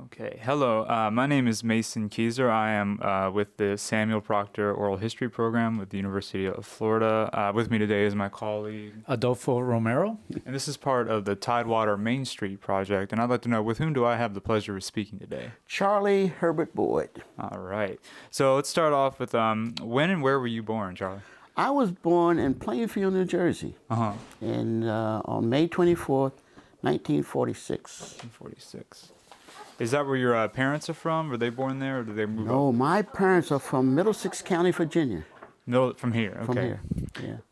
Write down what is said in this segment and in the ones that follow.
Okay, hello. My name is Mason Keyser. I am with the Samuel Proctor Oral History Program with the University of Florida. With me today is my colleague Adolfho Romero. And this is part of the Tidewater Main Street project. And I'd like to know, with whom do I have the pleasure of speaking today? Charlie Herbert Boyd. All right. So let's start off with when and where were you born, Charlie? I was born in Plainfield, New Jersey, and on May 24th, 1946. 1946. Is that where your parents are from? Were they born there, or did they move No, up? my parents are from Middlesex County, Virginia. From here, okay. From here,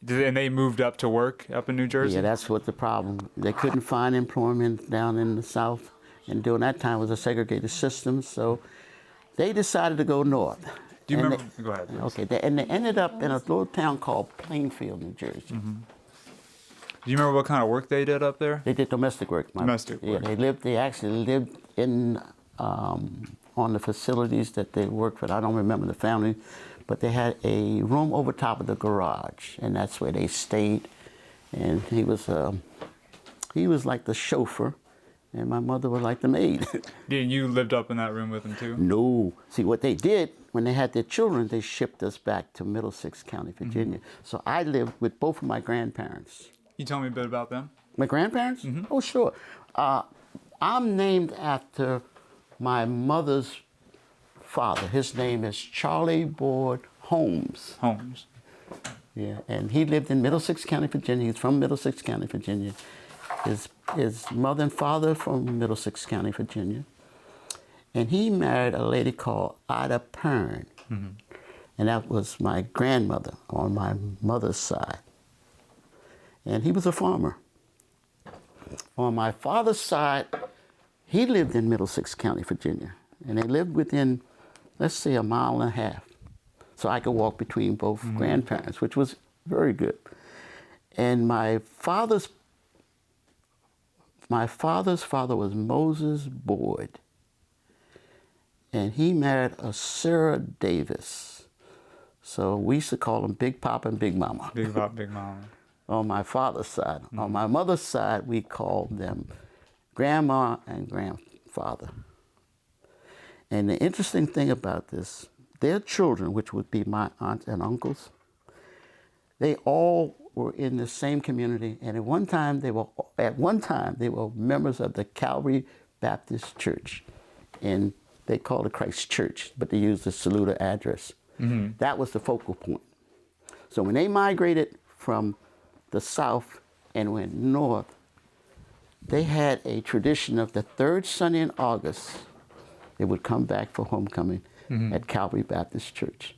yeah. And they moved up to work up in New Jersey? Yeah, that's what the problem. They couldn't find employment down in the South, and during that time it was a segregated system, so they decided to go north. Do you remember? Go ahead. Please. Okay, and they ended up in a little town called Plainfield, New Jersey. Mm-hmm. Do you remember what kind of work they did up there? They did domestic work. Domestic work. Yeah, they actually lived in on the facilities that they worked for. I don't remember the family, but they had a room over top of the garage, and that's where they stayed. And he was like the chauffeur, and my mother was like the maid. You lived up in that room with them too? No. See, what they did, when they had their children, they shipped us back to Middlesex County, Virginia. Mm-hmm. So I lived with both of my grandparents. Can you tell me a bit about them? My grandparents? Mm-hmm. Oh, sure. I'm named after my mother's father. His name is Charlie Boyd Holmes. Holmes. Yeah, and he lived in Middlesex County, Virginia. He's from Middlesex County, Virginia. His mother and father from Middlesex County, Virginia. And he married a lady called Ida Pern. Mm-hmm. And that was my grandmother on my mother's side. And he was a farmer. On my father's side, he lived in Middlesex County, Virginia. And they lived within, let's say, a mile and a half. So I could walk between both grandparents, which was very good. And my father's father was Moses Boyd. And he married a Sarah Davis. So we used to call them Big Papa and Big Mama. Big Papa, Big Mama. On my father's side. Mm-hmm. On my mother's side, we called them Grandma and Grandfather. And the interesting thing about this, their children, which would be my aunts and uncles, they all were in the same community, and at one time they were members of the Calvary Baptist Church, and they called it Christ Church, but they used the Saluda address. Mm-hmm. That was the focal point. So when they migrated from the South and went north, they had a tradition of the third Sunday in August, they would come back for homecoming at Calvary Baptist Church.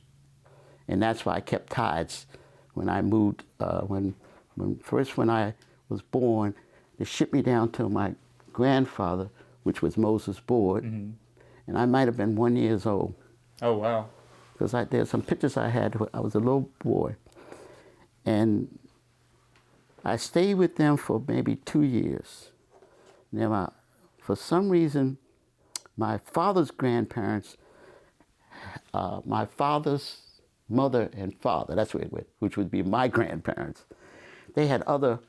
And that's why I kept ties when I moved, when I was born, they shipped me down to my grandfather, which was Moses Boyd, and I might have been 1 year old. Oh, wow. Because there's some pictures I had when I was a little boy. And I stayed with them for maybe 2 years. Now, for some reason, my father's grandparents, my father's mother and father, that's where it went, which would be my grandparents, they had other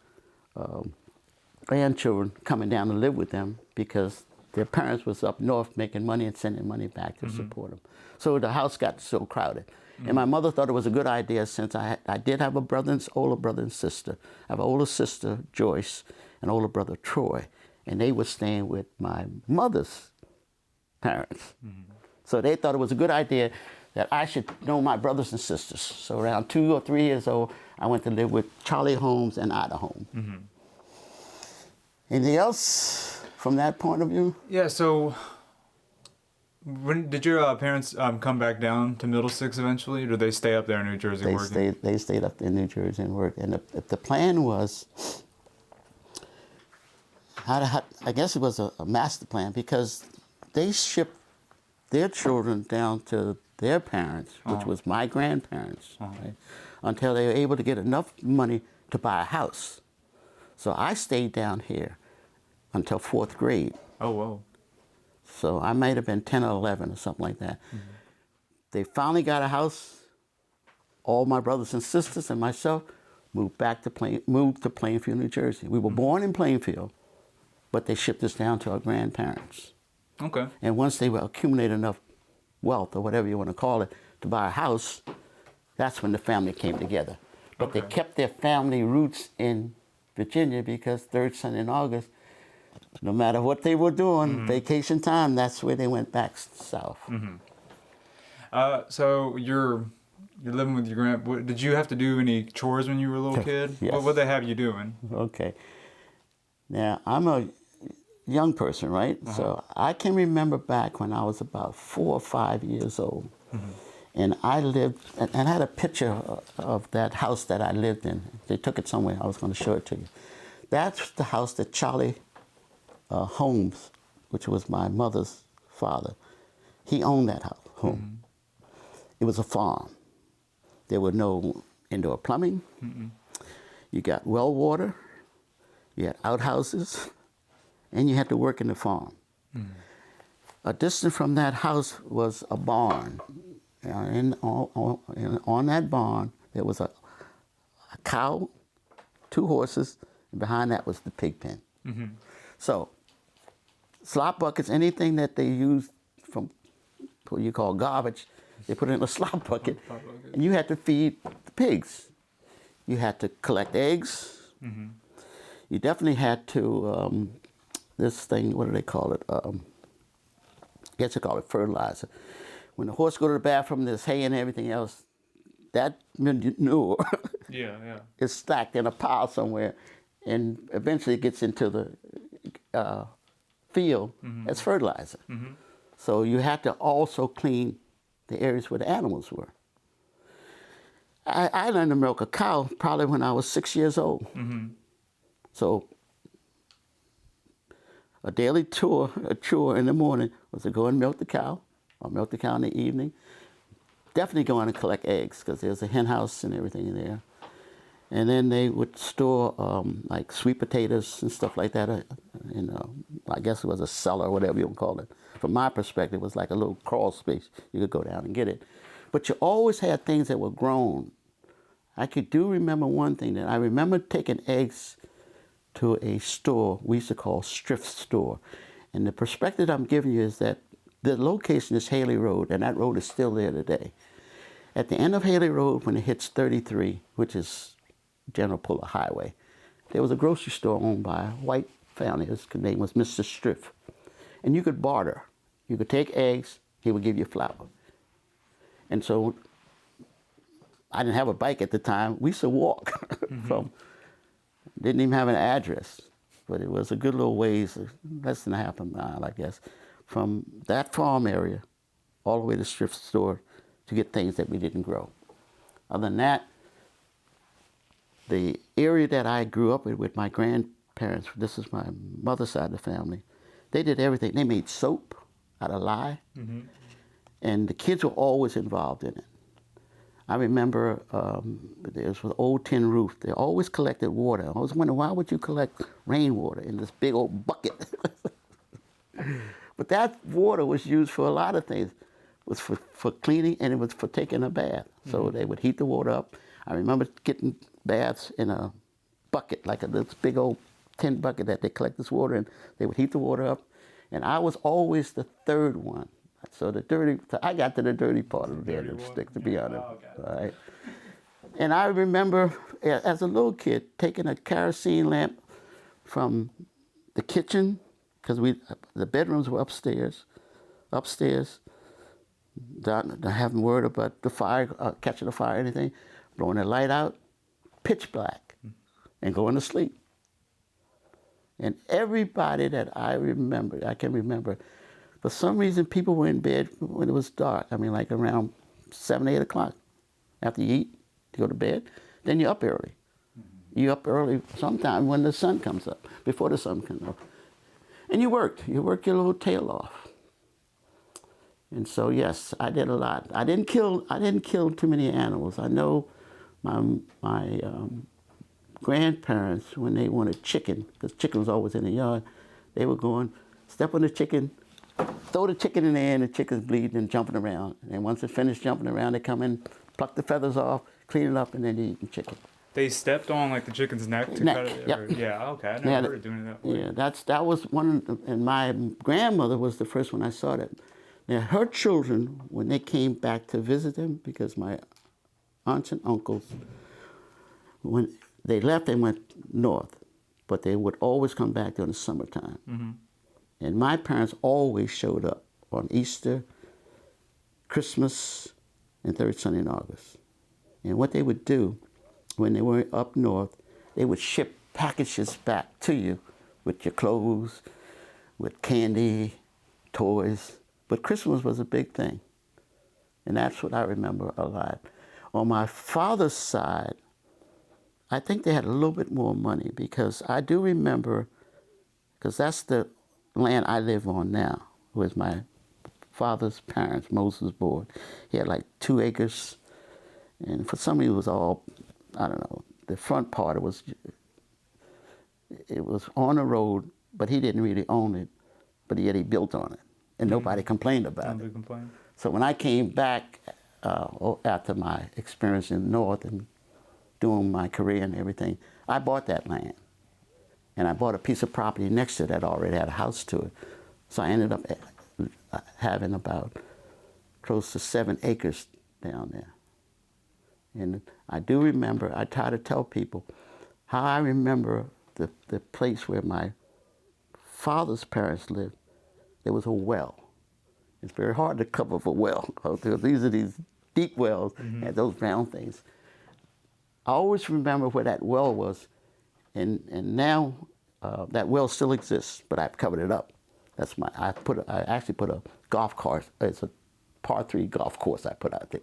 grandchildren coming down to live with them because their parents was up north making money and sending money back to support them. So the house got so crowded. And my mother thought it was a good idea since I did have older brother and sister. I have an older sister, Joyce, and older brother, Troy. And they were staying with my mother's parents. So they thought it was a good idea that I should know my brothers and sisters. So around 2 or 3 years old, I went to live with Charlie Holmes and Ida Holmes. Anything else from that point of view? Yeah, so when did your parents come back down to Middlesex eventually, or did they stay up there in New Jersey working? They stayed up in New Jersey and worked. And the plan was, I guess it was a master plan, because they shipped their children down to their parents, which was my grandparents, right, until they were able to get enough money to buy a house. So I stayed down here until 4th grade. Oh, whoa. So I might have been 10 or 11 or something like that. They finally got a house. All my brothers and sisters and myself moved to Plainfield, New Jersey. We were born in Plainfield, but they shipped us down to our grandparents. Okay. And once they were accumulated enough wealth, or whatever you want to call it, to buy a house, that's when the family came together. But they kept their family roots in Virginia because third Sunday in August, no matter what they were doing, vacation time, that's where they went back south. So you're living with your did you have to do any chores when you were a little kid? Yes. What would they have you doing? Okay. Now, I'm a young person, right? So I can remember back when I was about 4 or 5 years old. And I lived, and I had a picture of that house that I lived in. They took it somewhere. I was going to show it to you. That's the house that Charlie Holmes, which was my mother's father, he owned that home. It was a farm. There were no indoor plumbing. You got well water. You had outhouses. And you had to work in the farm. A distance from that house was a barn. And on that barn, there was a cow, 2 horses, and behind that was the pig pen. So, slop buckets, anything that they used from what you call garbage, they put it in a slop bucket, and you had to feed the pigs. You had to collect eggs. You definitely had to, this thing, what do they call it? I guess they call it fertilizer. When the horse go to the bathroom, there's hay and everything else. That manure is stacked in a pile somewhere, and eventually it gets into the field as fertilizer. So you had to also clean the areas where the animals were. I learned to milk a cow probably when I was 6 years old. So a daily chore in the morning was to go and milk the cow. I'll milk the cow in the evening. Definitely go in and collect eggs because there's a hen house and everything in there. And then they would store like sweet potatoes and stuff like that. I guess it was a cellar or whatever you want to call it. From my perspective, it was like a little crawl space. You could go down and get it. But you always had things that were grown. I do remember one thing that I remember taking eggs to a store we used to call thrift store. And the perspective I'm giving you is that the location is Haley Road, and that road is still there today. At the end of Haley Road, when it hits 33, which is General Puller Highway, there was a grocery store owned by a white family. His name was Mr. Striff. And you could barter. You could take eggs, he would give you flour. And so I didn't have a bike at the time. We used to walk didn't even have an address, but it was a good little ways, less than a half a mile, I guess, from that farm area all the way to the thrift store to get things that we didn't grow. Other than that, the area that I grew up in with my grandparents, this is my mother's side of the family, they did everything. They made soap out of lye, and the kids were always involved in it. I remember there was an old tin roof. They always collected water. I was wondering, why would you collect rainwater in this big old bucket? But that water was used for a lot of things. It was for cleaning, and it was for taking a bath. So they would heat the water up. I remember getting baths in a bucket, like this big old tin bucket that they collect this water in. They would heat the water up, and I was always the third one. So I got to the dirty part of the stick, to be honest. All right. And I remember, as a little kid, taking a kerosene lamp from the kitchen, because the bedrooms were upstairs, not having word about the fire, catching a fire or anything, blowing the light out, pitch black, and going to sleep. And everybody that I can remember, for some reason, people were in bed when it was dark. I mean, like around 7, 8 o'clock. After you eat, you go to bed, then you're up early. You're up early sometime when the sun comes up, before the sun comes up. And you worked. You worked your little tail off. And so yes, I did a lot. I didn't kill too many animals. I know my grandparents, when they wanted chicken, because chicken was always in the yard, they would go and step on the chicken, throw the chicken in the air, and the chicken's bleeding and jumping around. And once it finished jumping around, they come in, pluck the feathers off, clean it up, and then they eat the chicken. They stepped on like the chicken's neck to cut it? Yep. Or, yeah, okay. I never heard of doing it that way. Yeah, that was one of the, and my grandmother was the first one I saw that. Now, her children, when they came back to visit them, because my aunts and uncles, when they left, they went north, but they would always come back during the summertime. Mm-hmm. And my parents always showed up on Easter, Christmas, and third Sunday in August. And what they would do, when they were up north, they would ship packages back to you with your clothes, with candy, toys. But Christmas was a big thing. And that's what I remember a lot. On my father's side, I think they had a little bit more money, because I do remember, because that's the land I live on now, was my father's parents, Moses' board. He had like 2 acres, and for some reason it was all, I don't know, the front part, it was on the road, but he didn't really own it, but yet he built on it, and nobody complained about it. Nobody complained. So when I came back after my experience in the North and doing my career and everything, I bought that land. And I bought a piece of property next to it that already had a house to it. So I ended up having about close to 7 acres down there. And I do remember, I try to tell people how I remember the place where my father's parents lived. There was a well. It's very hard to cover up a well. These are these deep wells, and those brown things. I always remember where that well was, and now that well still exists, but I've covered it up. I actually put a golf course. It's a par 3 golf course I put out there.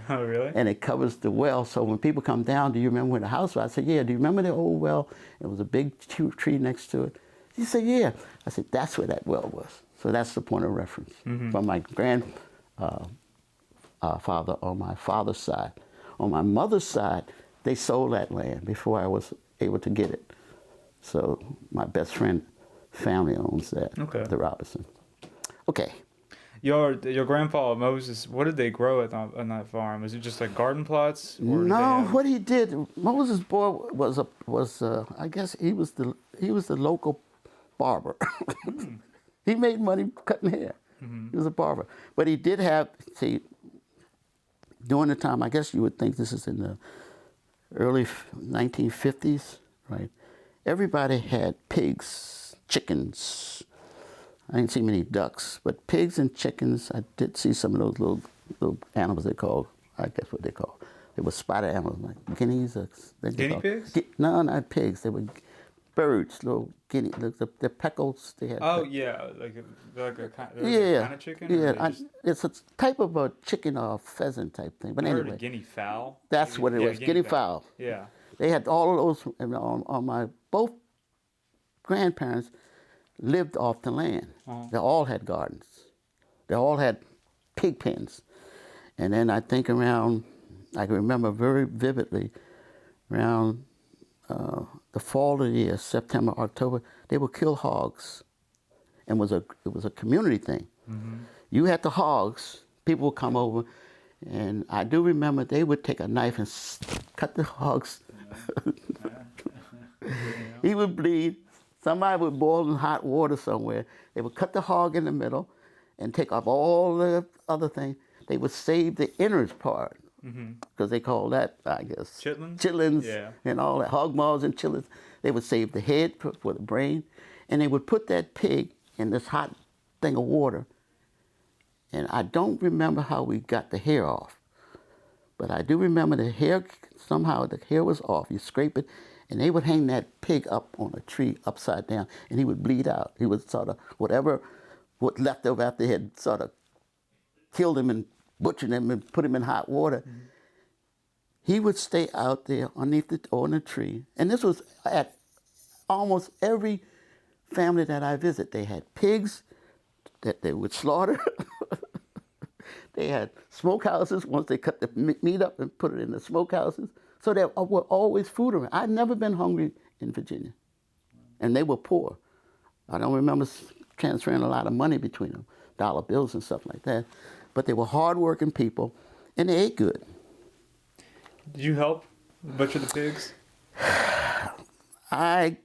Oh, really? And it covers the well, so when people come down, do you remember where the house was? I said, yeah. Do you remember the old well? There was a big tree next to it. He said, yeah. I said, that's where that well was. So that's the point of reference from my grandfather on my father's side. On my mother's side, they sold that land before I was able to get it. So my best friend family owns that, the Robinson. Okay. Your grandpa Moses, what did they grow on that farm? Was it just like garden plots? Or No, what he did, Moses' boy was I guess he was the local barber. He made money cutting hair. He was a barber, but he did have, see, during the time, I guess you would think this is in the early 1950s, right? Everybody had pigs, chickens. I didn't see many ducks, but pigs and chickens. I did see some of those little animals they call, I guess what they call. They were spider animals, like guineas. Guinea pigs? No, not pigs. They were birds, little guinea. The peckles they had. Oh yeah, like a kind of chicken. Yeah, it's a type of a chicken or pheasant type thing. But I anyway, heard a guinea fowl. that's what it was. Guinea fowl. Yeah. They had all of those. And on my both grandparents lived off the land. They all had gardens. They all had pig pens. And then I think I can remember very vividly, around the fall of the year, September, October, they would kill hogs. And it was a community thing. You had the hogs, people would come over, and I do remember they would take a knife and cut the hogs. He would bleed. Somebody would boil in hot water somewhere. They would cut the hog in the middle and take off all the other thing. They would save the innards part, because they call that, I guess, chitlins, and all that, hog maws and chitlins. They would save the head for the brain, and they would put that pig in this hot thing of water. And I don't remember how we got the hair off, but I do remember somehow the hair was off. You scrape it, and they would hang that pig up on a tree upside down, and he would bleed out. He would sort of, what left over after he had sort of killed him and butchered him and put him in hot water, he would stay out there underneath on the tree. And this was at almost every family that I visit. They had pigs that they would slaughter, They had smokehouses. Once they cut the meat up and put it in the smokehouses. So there were always food around. I'd never been hungry in Virginia. And they were poor. I don't remember transferring a lot of money between them, dollar bills and stuff like that. But they were hardworking people, and they ate good. Did you help butcher the pigs? I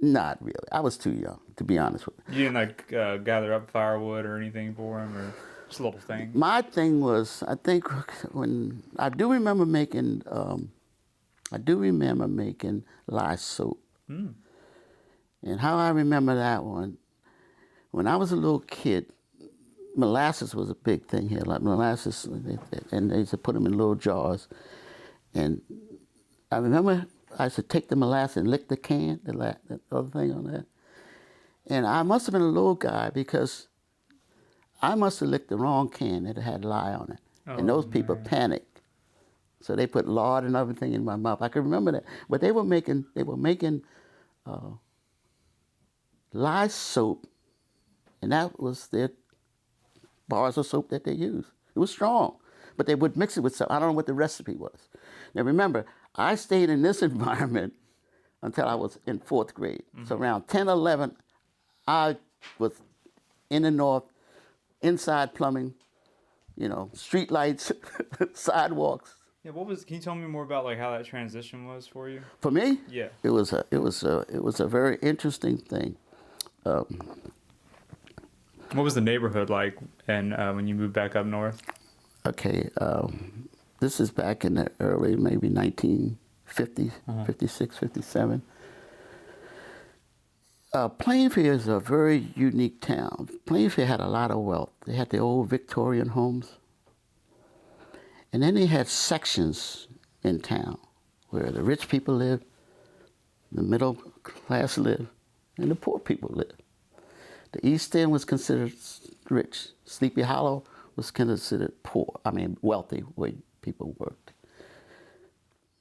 not really. I was too young, to be honest with you. You didn't gather up firewood or anything for them, or just a little thing? My thing was, I think when I do remember making lye soap. Mm. And how I remember that one, when I was a little kid, molasses was a big thing here. Like molasses, and they used to put them in little jars. And I remember I used to take the molasses and lick the can, the other thing on that. And I must have been a little guy because I must have licked the wrong can that had lye on it. And those people panicked. So they put lard and everything in my mouth. I can remember that. But they were making lye soap, and that was their bars of soap that they used. It was strong, but they would mix it with something. I don't know what the recipe was. Now remember, I stayed in this environment until I was in 4th grade. Mm-hmm. So around 10, 11, I was in the north, inside plumbing, street lights, sidewalks. Yeah, can you tell me more about how that transition was for you? For me? Yeah. It was a very interesting thing. What was the neighborhood like and when you moved back up north? Okay, this is back in the early, maybe 1950s, 56, 57. Plainfield is a very unique town. Plainfield had a lot of wealth. They had the old Victorian homes. And then they had sections in town where the rich people lived, the middle class lived, and the poor people lived. The East End was considered rich. Sleepy Hollow was considered wealthy, where people worked.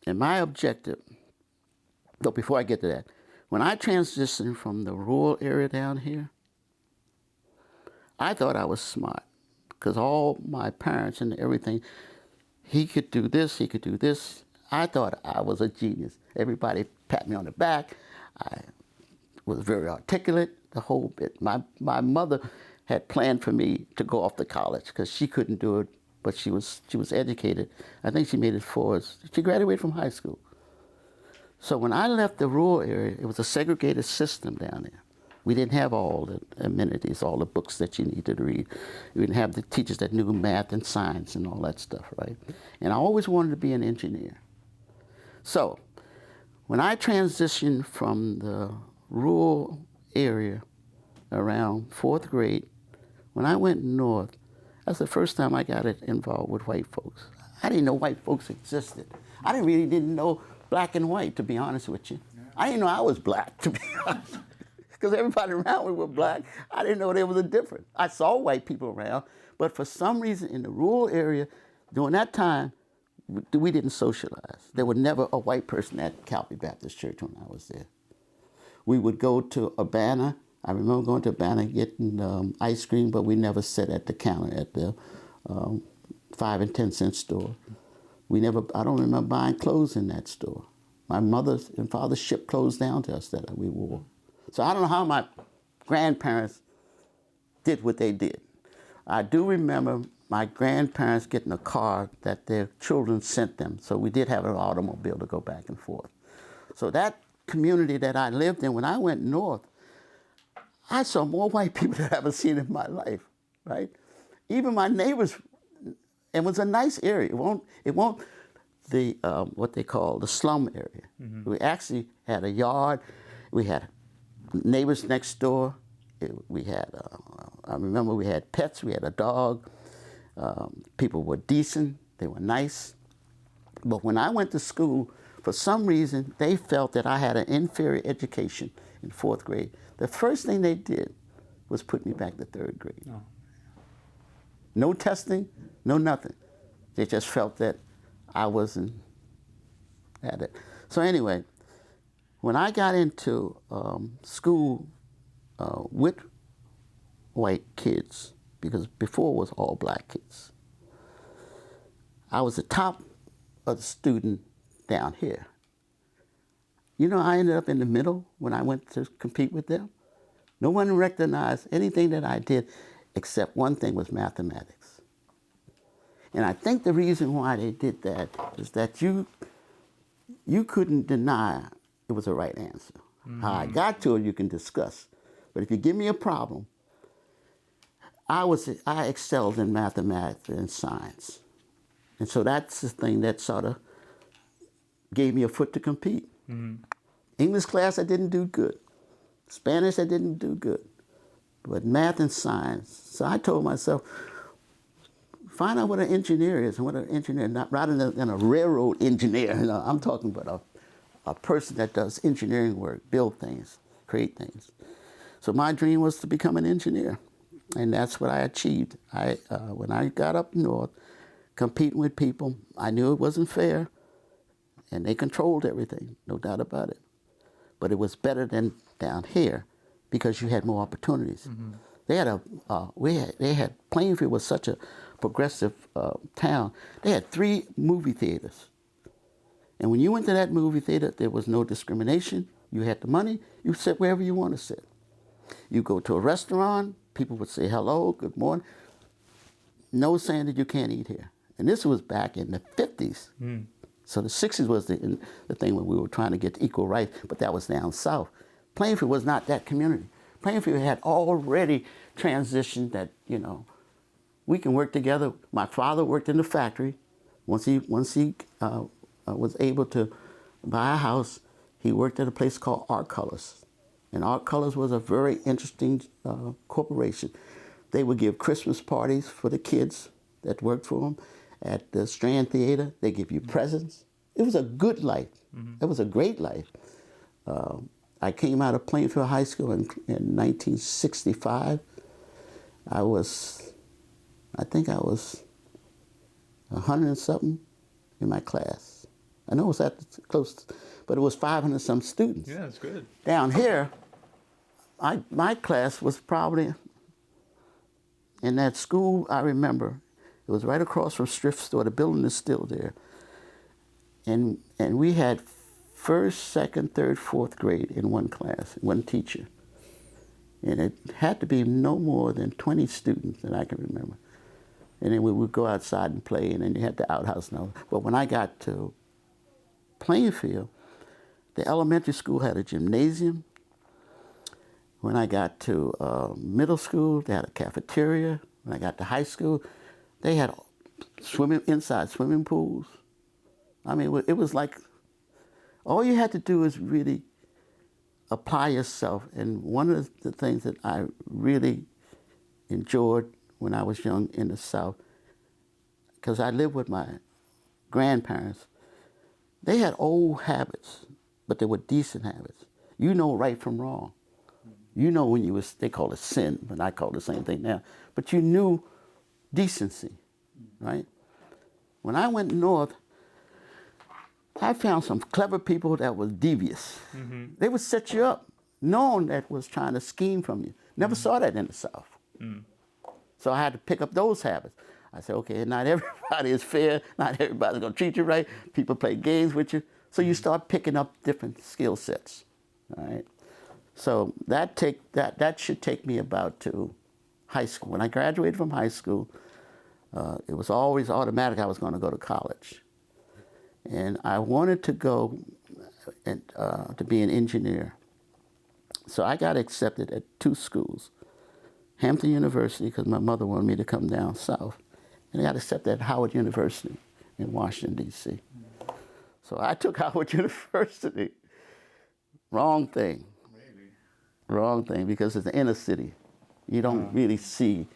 And my objective, though before I get to that, when I transitioned from the rural area down here, I thought I was smart because all my parents and everything, he could do this, he could do this. I thought I was a genius. Everybody pat me on the back. I was very articulate, the whole bit. My mother had planned for me to go off to college because she couldn't do it, but she was educated. I think she made it for us. She graduated from high school. So when I left the rural area, it was a segregated system down there. We didn't have all the amenities, all the books that you needed to read. We didn't have the teachers that knew math and science and all that stuff, right? And I always wanted to be an engineer. So when I transitioned from the rural area around 4th grade, when I went north, that's the first time I got involved with white folks. I didn't know white folks existed. I didn't know black and white, to be honest with you. I didn't know I was black, to be honest. Because everybody around me were black. I didn't know there was a difference. I saw white people around, but for some reason in the rural area, during that time, we didn't socialize. There was never a white person at Calvary Baptist Church when I was there. We would go to Urbana. I remember going to Urbana getting ice cream, but we never sat at the counter at the 5 and 10 cent store. I don't remember buying clothes in that store. My mother and father shipped clothes down to us that we wore. So I don't know how my grandparents did what they did. I do remember my grandparents getting a car that their children sent them. So we did have an automobile to go back and forth. So that community that I lived in, when I went north, I saw more white people than I've ever seen in my life, right? Even my neighbors, it was a nice area. It won't what they call the slum area. Mm-hmm. We actually had a yard. We had neighbors next door. We had, I remember we had pets. We had a dog. People were decent. They were nice. But when I went to school, for some reason, they felt that I had an inferior education in 4th grade. The first thing they did was put me back to 3rd grade. Oh. No testing, no nothing. They just felt that I wasn't at it. So anyway, when I got into school with white kids, because before it was all black kids. I was the top of the student down here. You know, I ended up in the middle when I went to compete with them. No one recognized anything that I did except one thing was mathematics. And I think the reason why they did that is that you couldn't deny it was the right answer. How I got to it, you can discuss. But if you give me a problem, I excelled in mathematics and science. And so that's the thing that sort of gave me a foot to compete. English class, I didn't do good. Spanish, I didn't do good. But math and science. So I told myself, find out what an engineer is and what an engineer, not rather than a railroad engineer. You know, I'm talking about a person that does engineering work, build things, create things. So my dream was to become an engineer, and that's what I achieved. When I got up north, competing with people, I knew it wasn't fair, and they controlled everything, no doubt about it. But it was better than down here because you had more opportunities. They had Plainfield was such a progressive town. They had 3 movie theaters. And when you went to that movie theater, there was no discrimination. You had the money, you sit wherever you want to sit. You go to a restaurant, people would say hello, good morning. No saying that you can't eat here. And this was back in the 50s. So the 60s was the thing when we were trying to get equal rights, but that was down south. Plainfield was not that community. Plainfield had already transitioned that, you know, we can work together. My father worked in the factory. Once he was able to buy a house, he worked at a place called Art Colors. And Art Colors was a very interesting corporation. They would give Christmas parties for the kids that worked for them. At the Strand Theater, they give you presents. It was a good life. It was a great life. I came out of Plainfield High School in 1965. I think I was 100 and something in my class. I know it was that close, but it was 500 some students. Yeah, that's good. Down here, my class was probably, in that school, I remember, it was right across from Thrift Store. The building is still there. And we had first, second, third, fourth grade in one class, one teacher. And it had to be no more than 20 students that I can remember. And then we would go outside and play, and then you had the outhouse and all. But when I got to Plainfield, the elementary school had a gymnasium. When I got to middle school, they had a cafeteria. When I got to high school, they had inside swimming pools. I mean, it was like, all you had to do is really apply yourself. And one of the things that I really enjoyed when I was young in the South, because I lived with my grandparents, they had old habits, but they were decent habits. You know right from wrong. You know when they call it sin, but I call it the same thing now. But you knew decency, right? When I went north, I found some clever people that was devious. They would set you up, knowing that was trying to scheme from you. Never saw that in the South. So I had to pick up those habits. I said, okay, not everybody is fair. Not everybody's gonna treat you right. People play games with you. So you start picking up different skill sets, all right? So that should take me about to high school. When I graduated from high school, it was always automatic I was going to go to college. And I wanted to go to be an engineer. So I got accepted at 2 schools. Hampton University, because my mother wanted me to come down south. And I got accepted at Howard University in Washington, D.C. So I took Howard University. Wrong thing. Maybe. Wrong thing, because it's the inner city. You don't really see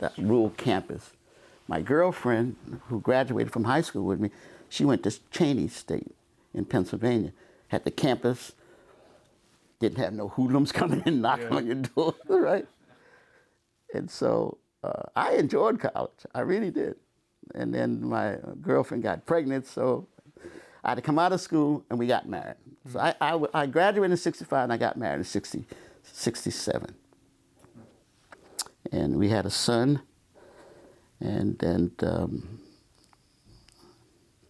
that rural campus. My girlfriend, who graduated from high school with me, she went to Cheney State in Pennsylvania. Had the campus, didn't have no hoodlums coming in knocking on your door, right? And so I enjoyed college. I really did. And then my girlfriend got pregnant, so I had to come out of school, and we got married. So I graduated in 65, and I got married in 67. And we had a son. And then,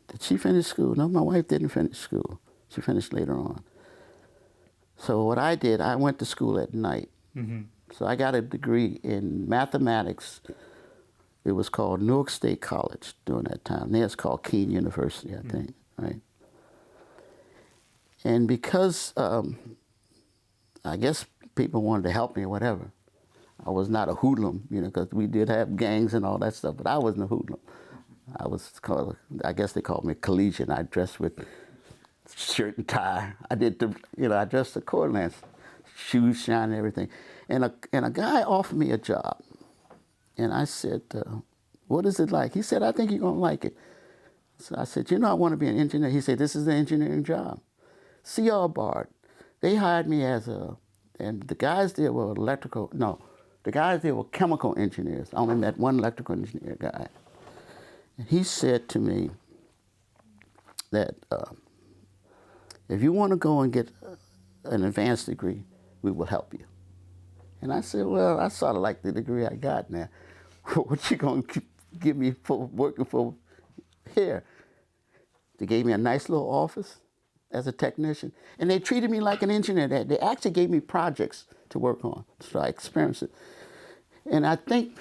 did she finish school? No, my wife didn't finish school. She finished later on. So what I did, I went to school at night. Mm-hmm. So I got a degree in mathematics. It was called Newark State College during that time. Now it's called Keene University, I think, right? And because I guess people wanted to help me or whatever, I was not a hoodlum, you know, because we did have gangs and all that stuff, but I wasn't a hoodlum. I was called, I guess they called me collegian. I dressed with shirt and tie. I did the, you know, I dressed accordingly, shoes shining, everything. And a guy offered me a job. And I said, what is it like? He said, I think you're going to like it. So I said, you know, I want to be an engineer. He said, this is the engineering job. C.R. Bard, they hired me as and the guys there were the guys there were chemical engineers. I only met one electrical engineer guy. And he said to me that if you want to go and get an advanced degree, we will help you. And I said, well, I sort of like the degree I got now. What you going to give me for working for here? They gave me a nice little office as a technician, and they treated me like an engineer. They actually gave me projects to work on, so I experienced it. And I think,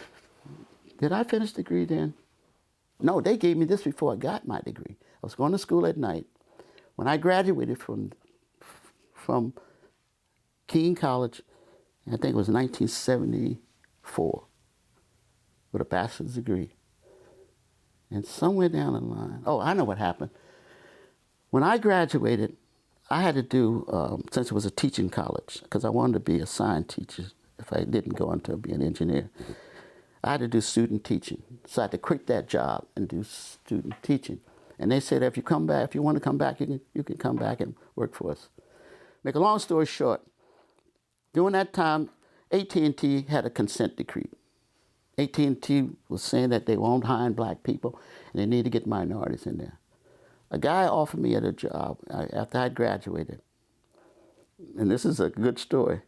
did I finish the degree then? No, they gave me this before I got my degree. I was going to school at night. When I graduated from Keene College, I think it was 1974, with a bachelor's degree. And somewhere down the line, oh, I know what happened. When I graduated, I had to do, since it was a teaching college, because I wanted to be a science teacher if I didn't go on to be an engineer, I had to do student teaching. So I had to quit that job and do student teaching. And they said, if you come back, if you want to come back, you can come back and work for us. Make a long story short, during that time, AT&T had a consent decree. AT&T was saying that they won't hire black people and they need to get minorities in there. A guy offered me a job after I graduated, and this is a good story,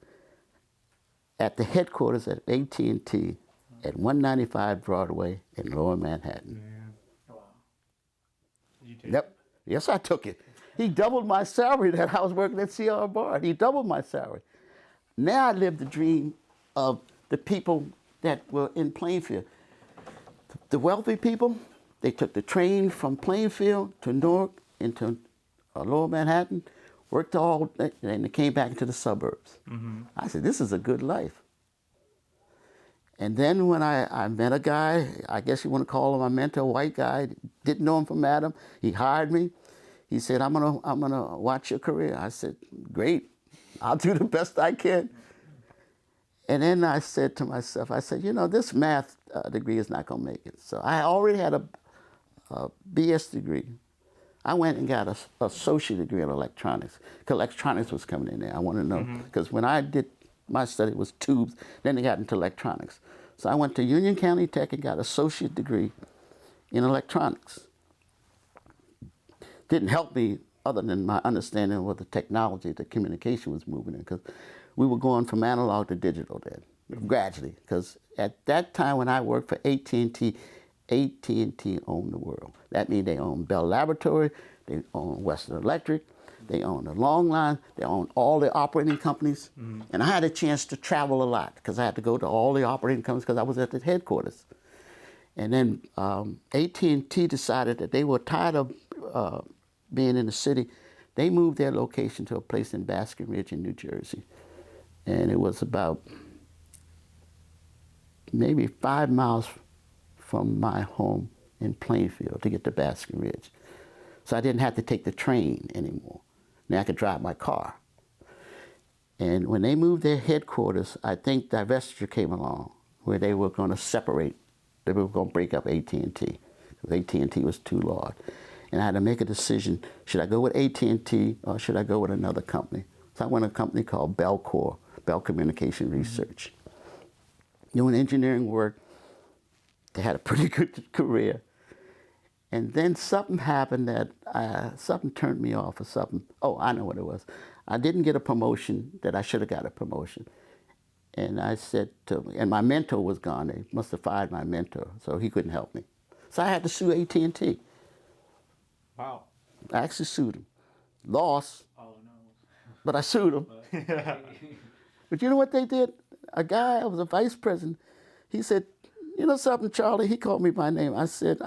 at the headquarters at AT&T at 195 Broadway in Lower Manhattan. Yeah. Wow. Did you take Yep. Yes, I took it. He doubled my salary that I was working at C.R. Bard. He doubled my salary. Now I live the dream of the people that were in Plainfield. The wealthy people, they took the train from Plainfield to Newark into Lower Manhattan, worked all, and they came back into the suburbs. Mm-hmm. I said, this is a good life. And then when I met a guy, I guess you want to call him a mentor, a white guy, didn't know him from Adam. He hired me. He said, I'm gonna watch your career. I said, great, I'll do the best I can. And then I said to myself, I said, you know, this math degree is not gonna make it. So I already had a BS degree. I went and got an associate degree in electronics, because electronics was coming in there. I want to know, because when I did my study, it was tubes, then they got into electronics. So I went to Union County Tech and got an associate degree in electronics. Didn't help me other than my understanding of what the technology, the communication was moving in, because we were going from analog to digital then, gradually. Because at that time when I worked for AT&T owned the world. That means they owned Bell Laboratory, they owned Western Electric, they owned the Long Line, they owned all the operating companies. Mm-hmm. And I had a chance to travel a lot because I had to go to all the operating companies because I was at the headquarters. And then AT&T decided that they were tired of being in the city. They moved their location to a place in Basking Ridge in New Jersey. And it was about maybe 5 miles from my home in Plainfield to get to Basking Ridge. So I didn't have to take the train anymore. Now I could drive my car. And when they moved their headquarters, I think divestiture came along, where they were going to separate. They were going to break up AT&T, because AT&T was too large. And I had to make a decision, should I go with AT&T or should I go with another company? So I went to a company called Bellcore, Bell Communication Research. Doing engineering work. They had a pretty good career. And then something happened that, something turned me off or something. Oh, I know what it was. I didn't get a promotion that I should have got a promotion. And I said and my mentor was gone. They must have fired my mentor, so he couldn't help me. So I had to sue AT&T. Wow. I actually sued him. Lost, Oh no. but I sued him. But you know what they did? A guy, I was a vice president, he said, you know something, Charlie? He called me by name. I said,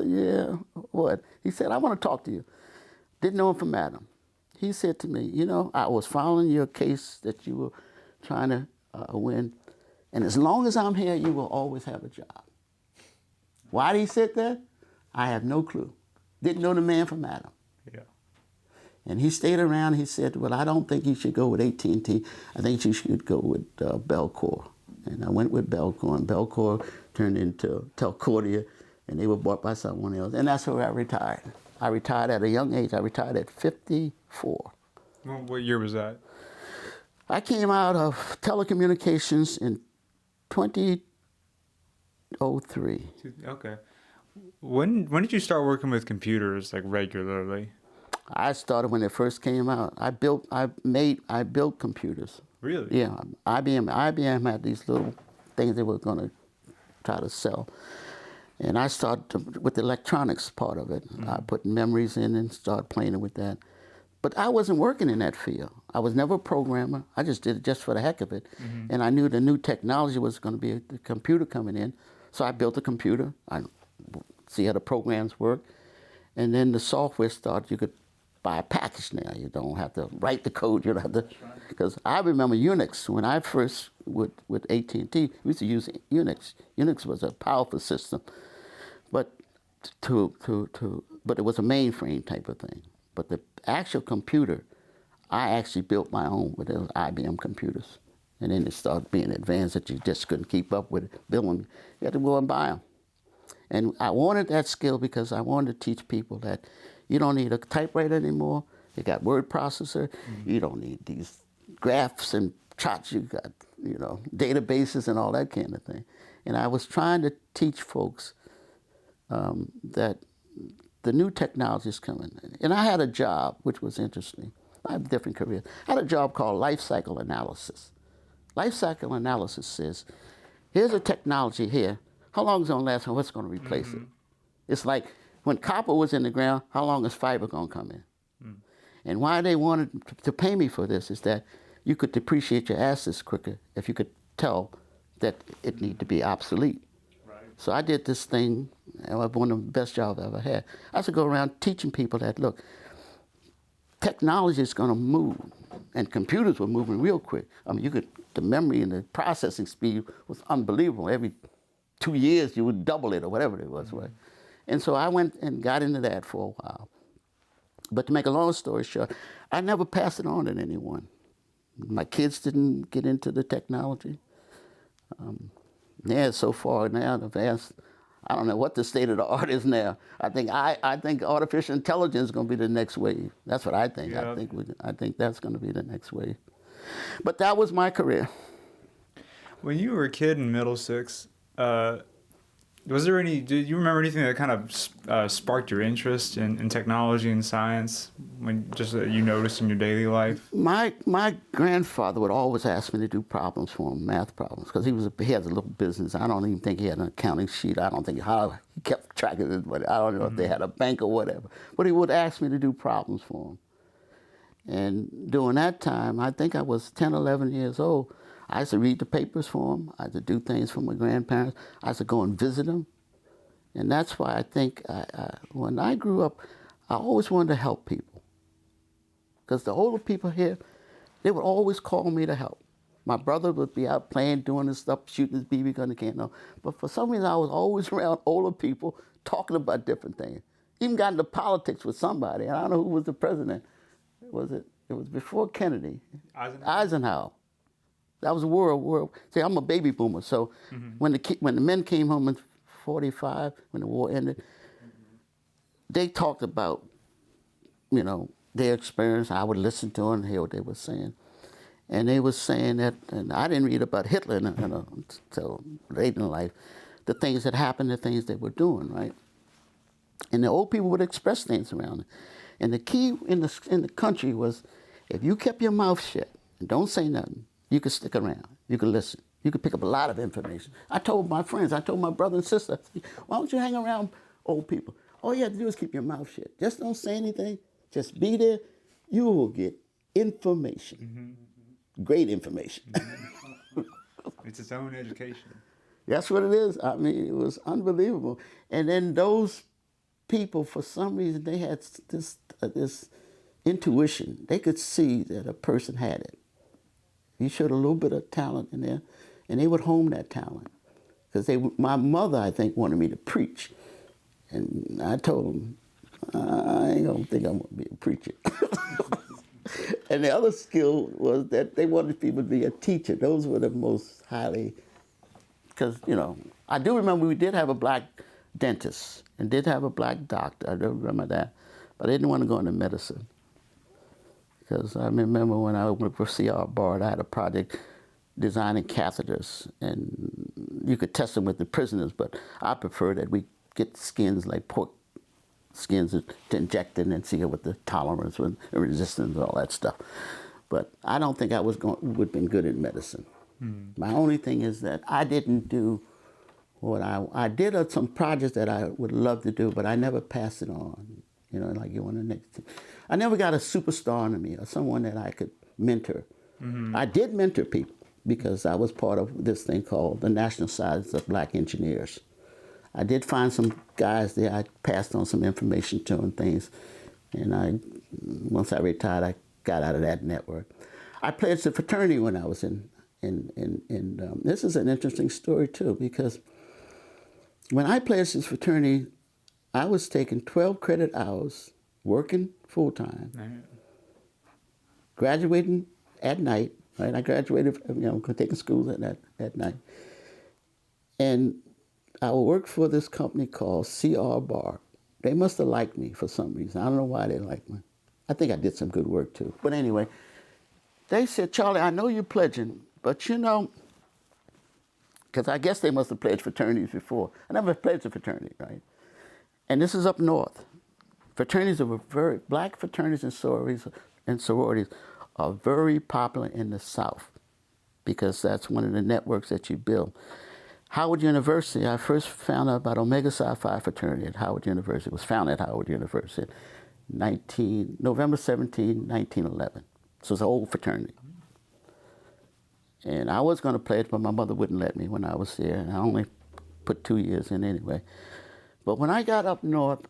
yeah, what? He said, I want to talk to you. Didn't know him from Adam. He said to me, you know, I was following your case that you were trying to win, and as long as I'm here, you will always have a job. Why did he say that? I have no clue. Didn't know the man from Adam. Yeah. And he stayed around. He said, well, I don't think you should go with AT&T. I think you should go with Belcor. And I went with Belcor, and Belcor turned into Telcordia, and they were bought by someone else. And that's where I retired. I retired at a young age. I retired at 54. What year was that? I came out of telecommunications in 2003. Okay. When did you start working with computers like regularly? I started when it first came out. I built computers. Really? Yeah, IBM had these little things they were going to try to sell. And I started with the electronics part of it. Mm-hmm. I put memories in and started playing with that. But I wasn't working in that field. I was never a programmer. I just did it just for the heck of it. Mm-hmm. And I knew the new technology was going to be the computer coming in. So I built a computer. I see how the programs work. And then the software started. You could buy a package now. You don't have to write the code. You don't have to, because I remember Unix. When I first with AT&T, we used to use Unix. Unix was a powerful system, but but it was a mainframe type of thing. But the actual computer, I actually built my own with those IBM computers, and then it started being advanced that you just couldn't keep up with it. Building, you had to go and buy them. And I wanted that skill because I wanted to teach people that you don't need a typewriter anymore. You got word processor. Mm-hmm. You don't need these graphs and charts. You got, databases and all that kind of thing. And I was trying to teach folks that the new technology is coming. And I had a job, which was interesting. I have different careers. I had a job called life cycle analysis. Life cycle analysis says, here's a technology here. How long is it going to last and what's going to replace it? It's like when copper was in the ground, how long is fiber going to come in? And why they wanted to pay me for this is that you could depreciate your assets quicker if you could tell that it needed to be obsolete. Right. So I did this thing, and it was one of the best jobs I ever had. I used to go around teaching people that, look, technology is going to move, and computers were moving real quick. I mean, the memory and the processing speed was unbelievable. Every 2 years, you would double it or whatever it was. Mm-hmm. Right? And so I went and got into that for a while. But to make a long story short, I never passed it on to anyone. My kids didn't get into the technology. So far now, advanced. I don't know what the state of the art is now. I think artificial intelligence is going to be the next wave. That's what I think. Yeah. I think that's going to be the next wave. But that was my career. When you were a kid in Middlesex, did you remember anything that kind of sparked your interest in technology and science you noticed in your daily life? My grandfather would always ask me to do problems for him, math problems, because he had a little business. I don't even think he had an accounting sheet. I don't think how he kept track of it, but I don't know if they had a bank or whatever. But he would ask me to do problems for him. And during that time, I think I was 10, 11 years old, I used to read the papers for them. I used to do things for my grandparents. I used to go and visit them. And that's why I think when I grew up, I always wanted to help people. Because the older people here, they would always call me to help. My brother would be out playing, doing this stuff, shooting his BB gun, but for some reason, I was always around older people talking about different things. Even got into politics with somebody. And I don't know who was the president. It was before Kennedy. Eisenhower. That was a world. See, I'm a baby boomer, so when the men came home in '45, when the war ended, they talked about, their experience. I would listen to them and hear what they were saying, and they were saying that. And I didn't read about Hitler until late in life, the things that happened, the things they were doing, right? And the old people would express things around it. And the key in the country was, if you kept your mouth shut and don't say nothing, you could stick around. You could listen. You could pick up a lot of information. I told my friends, I told my brother and sister, why don't you hang around old people? All you have to do is keep your mouth shut. Just don't say anything. Just be there. You will get information. Great information. It's its own education. That's what it is. I mean, it was unbelievable. And then those people, for some reason, they had this intuition. They could see that a person had it. You showed a little bit of talent in there, and they would hone that talent. Because my mother, I think, wanted me to preach. And I told them, I ain't gonna think I'm gonna be a preacher. And the other skill was that they wanted people to be a teacher. Those were the most highly, because, you know, I do remember we did have a black dentist and did have a black doctor. I do remember that. But I didn't want to go into medicine. Because I remember when I went for C.R. Bard, I had a project designing catheters, and you could test them with the prisoners, but I prefer that we get skins like pork skins to inject in and see what the tolerance and resistance and all that stuff. But I don't think I would have been good in medicine. My only thing is that I didn't do what I did some projects that I would love to do, but I never passed it on. You know, like you want the next thing. I never got a superstar under me or someone that I could mentor. I did mentor people because I was part of this thing called the National Society of Black Engineers. I did find some guys there. I passed on some information to and things. And once I retired, I got out of that network. I pledged a fraternity when I was in this is an interesting story too, because when I pledged this fraternity, I was taking 12 credit hours, working full-time, graduating at night, right? I graduated, taking schools at night. And I worked for this company called C.R. Bard. They must have liked me for some reason. I don't know why they liked me. I think I did some good work too. But anyway, they said, Charlie, I know you're pledging, but you know, because I guess they must have pledged fraternities before. I never pledged a fraternity, right? And this is up north. Fraternities are black fraternities and sororities are very popular in the South because that's one of the networks that you build. Howard University, I first found out about Omega Psi Phi fraternity at Howard University. It was founded at Howard University November 17, 1911. So it's an old fraternity. And I was going to pledge, but my mother wouldn't let me when I was there. And I only put 2 years in anyway. But when I got up north,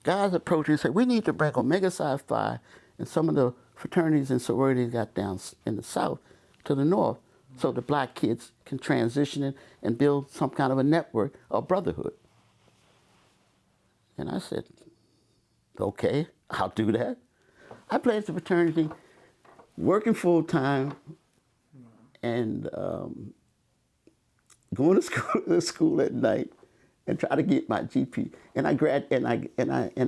guys approached me and said, we need to bring Omega Psi Phi and some of the fraternities and sororities got down in the South to the north so the black kids can transition in and build some kind of a network of brotherhood. And I said, okay, I'll do that. I pledged the fraternity, working full-time, and going to school at night and try to get my GP. And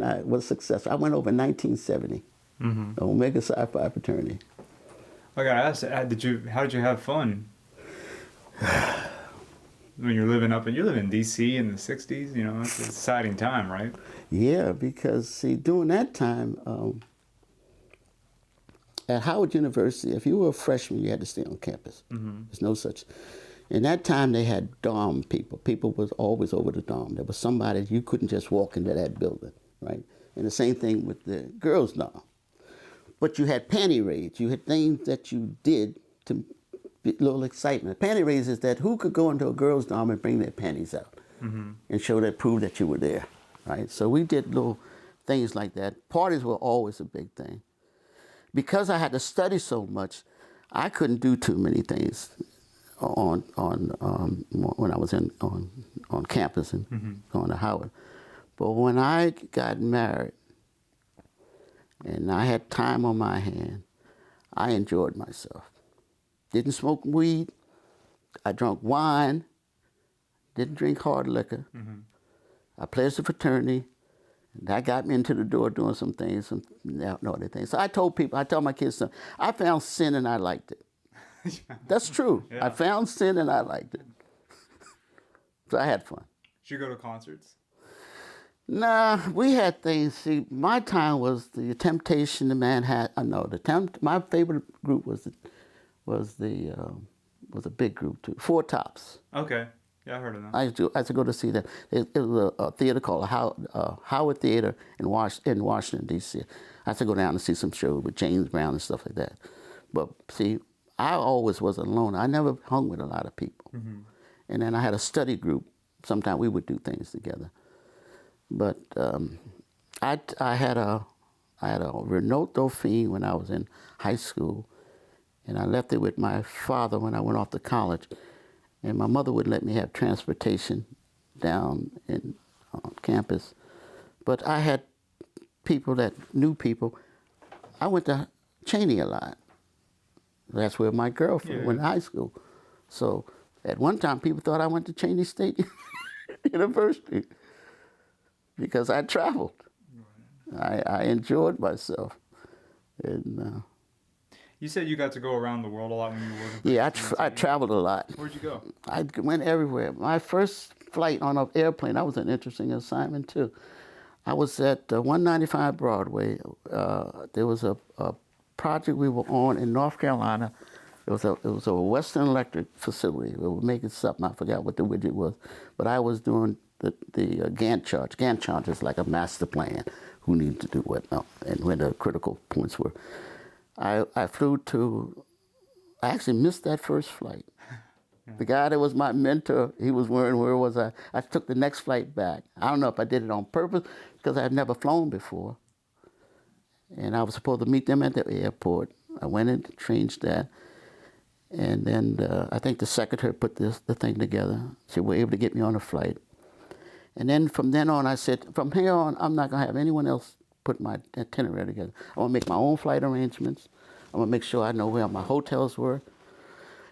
I was successful. I went over in 1970, the Omega Psi Phi fraternity. I gotta ask, how did you have fun when you're living you live in D.C. in the 60s, you know, it's an exciting time, right? Yeah, because see, during that time, at Howard University, if you were a freshman, you had to stay on campus. There's no such. In that time, they had dorm people. People was always over the dorm. There was somebody, you couldn't just walk into that building, right? And the same thing with the girls' dorm. But you had panty raids. You had things that you did to be a little excitement. Panty raids is that who could go into a girl's dorm and bring their panties out and prove that you were there, right? So we did little things like that. Parties were always a big thing. Because I had to study so much, I couldn't do too many things when I was on campus and going to Howard. But when I got married and I had time on my hand, I enjoyed myself. Didn't smoke weed. I drank wine. Didn't drink hard liquor. I pledged the fraternity. That got me into the door doing some things, some naughty things. So I tell my kids, I found sin and I liked it. That's true. Yeah. I found sin and I liked it. So I had fun. Did you go to concerts? Nah, we had things. See, my time was the Temptation, the Manhattan. My favorite group was was a big group too. Four Tops. Okay. Yeah, I heard of them. I used to go to see them. It was a theater called Howard Theater in Washington, D.C. I used to go down and see some shows with James Brown and stuff like that. But see, I always was alone. I never hung with a lot of people. Mm-hmm. And then I had a study group. Sometimes we would do things together. But I had a Renault Dauphine when I was in high school, and I left it with my father when I went off to college. And my mother would let me have transportation down on campus. But I had people that knew people. I went to Cheney a lot. That's where my girlfriend went to high school. So at one time, people thought I went to Cheney State University because I traveled. I enjoyed myself. And you said you got to go around the world a lot when you were working. Yeah, I traveled a lot. Where'd you go? I went everywhere. My first flight on an airplane, that was an interesting assignment too. I was at 195 Broadway. There was a project we were on in North Carolina. It was a Western Electric facility. We were making something. I forgot what the widget was, but I was doing the Gantt chart. Gantt chart is like a master plan. Who needs to do what now, and when the critical points were. I flew to. I actually missed that first flight. Yeah. The guy that was my mentor, he was where was I? I took the next flight back. I don't know if I did it on purpose because I had never flown before. And I was supposed to meet them at the airport. I went in, changed that. And then I think the secretary put the thing together. She was able to get me on a flight. And then from then on, I said, from here on, I'm not going to have anyone else put my itinerary together. I want to make my own flight arrangements. I want to make sure I know where my hotels were.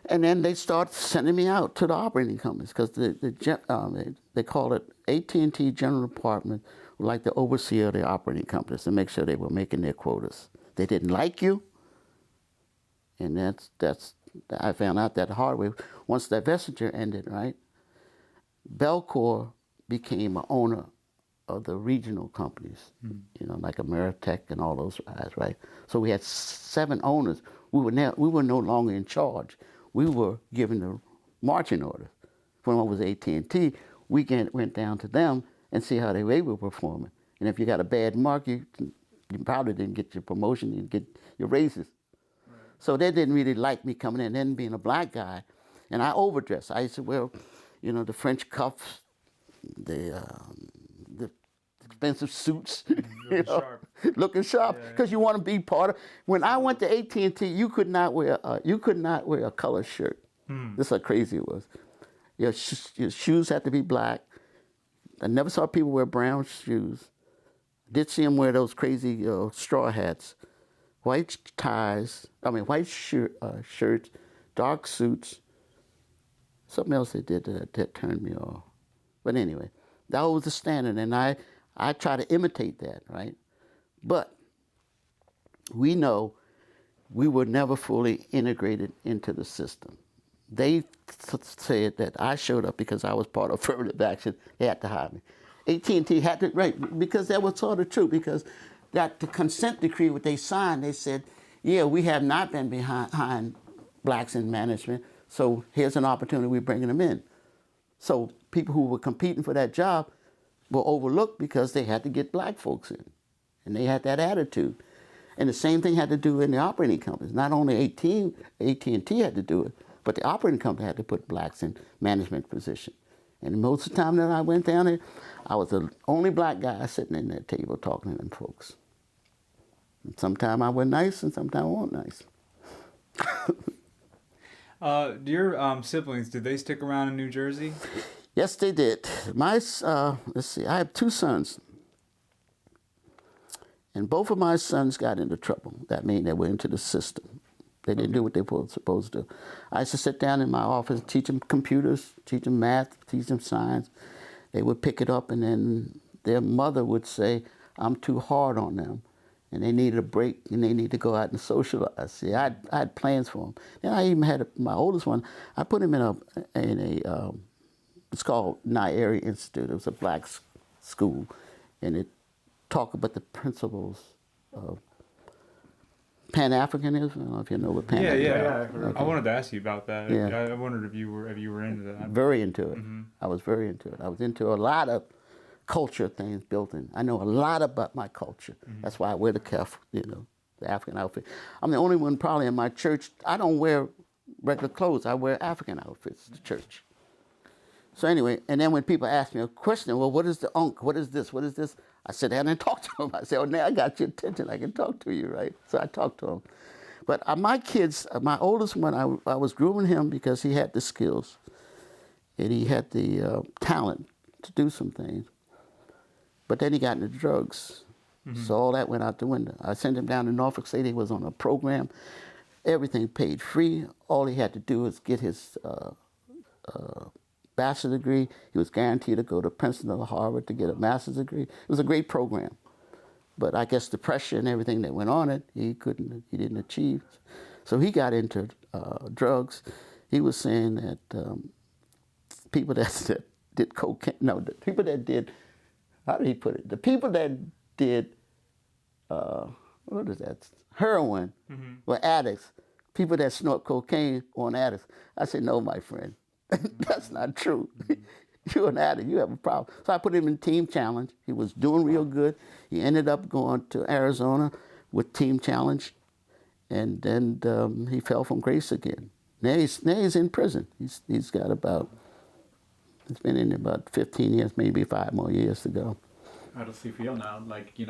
And then they start sending me out to the operating companies because they call it AT&T General Department, like the overseer of the operating companies to make sure they were making their quotas. They didn't like you, and that's I found out that the hard way. Once that divestiture ended, right, Belcor became an owner of the regional companies, like Ameritech and all those guys, right? So we had 7 owners. We were no longer in charge. We were given the marching orders. When I was AT&T, we went down to them and see how they were performing. And if you got a bad mark, you probably didn't get your promotion, you didn't get your raises. Right. So they didn't really like me coming in, then being a black guy. And I overdressed. I used to wear, the French cuffs, the expensive suits, looking sharp, because you want to be part of. When I went to AT&T, you could not wear a colored shirt. This is how crazy it was. Your shoes had to be black. I never saw people wear brown shoes. Did see them wear those crazy straw hats, white ties. White shirts, dark suits. Something else they did that turned me off. But anyway, that was the standard, and I try to imitate that, right? But we know we were never fully integrated into the system. They said that I showed up because I was part of affirmative action. They had to hire me. AT&T had to, right, because that was sort of true, because the consent decree, what they signed, they said, yeah, we have not been behind blacks in management, so here's an opportunity, we're bringing them in. So people who were competing for that job were overlooked because they had to get black folks in. And they had that attitude. And the same thing had to do in the operating companies. Not only AT&T had to do it, but the operating company had to put blacks in management position. And most of the time that I went down there, I was the only black guy sitting in that table talking to them folks. Sometimes I was nice and sometimes I wasn't nice. Your siblings, did they stick around in New Jersey? Yes, they did. Let's see, I have 2 sons. And both of my sons got into trouble. That means they went into the system. They didn't do what they were supposed to. I used to sit down in my office, teach them computers, teach them math, teach them science. They would pick it up, and then their mother would say, I'm too hard on them. And they needed a break, and they need to go out and socialize. See, I had plans for them. Then I even had my oldest one. I put him in a it's called Nairi Institute. It was a black school, and it talked about the principles of Pan-Africanism. I don't know if you know what Yeah, Pan-Africanism. yeah. Okay. I wanted to ask you about that. Yeah. I wondered if you were into that. Very into it. Mm-hmm. I was very into it. I was into a lot of culture things built in. I know a lot about my culture. Mm-hmm. That's why I wear the African outfit. I'm the only one probably in my church. I don't wear regular clothes. I wear African outfits to church. So anyway, and then when people ask me a question, well, what is the unk? What is this? What is this? I sit down and talk to them. I say, oh, now I got your attention. I can talk to you, right? So I talk to them. But my kids, my oldest one, I was grooming him because he had the skills and he had the talent to do some things. But then he got into drugs. Mm-hmm. So all that went out the window. I sent him down to Norfolk State. He was on a program. Everything paid free. All he had to do was get his bachelor's degree. He was guaranteed to go to Princeton or Harvard to get a master's degree. It was a great program. But I guess the pressure and everything that went on it, he didn't achieve. So he got into drugs. He was saying that people that did cocaine, no, the people that did, how did he put it? The people that did, what is that? Heroin were addicts. People that snort cocaine weren't addicts. I said, no, my friend. That's not true. You're an addict. You have a problem. So I put him in Team Challenge. He was doing real good. He ended up going to Arizona with Team Challenge, and then he fell from grace again. Now he's in prison. He's been in about 15 years, maybe 5 more years to go. How does he feel now? Like, he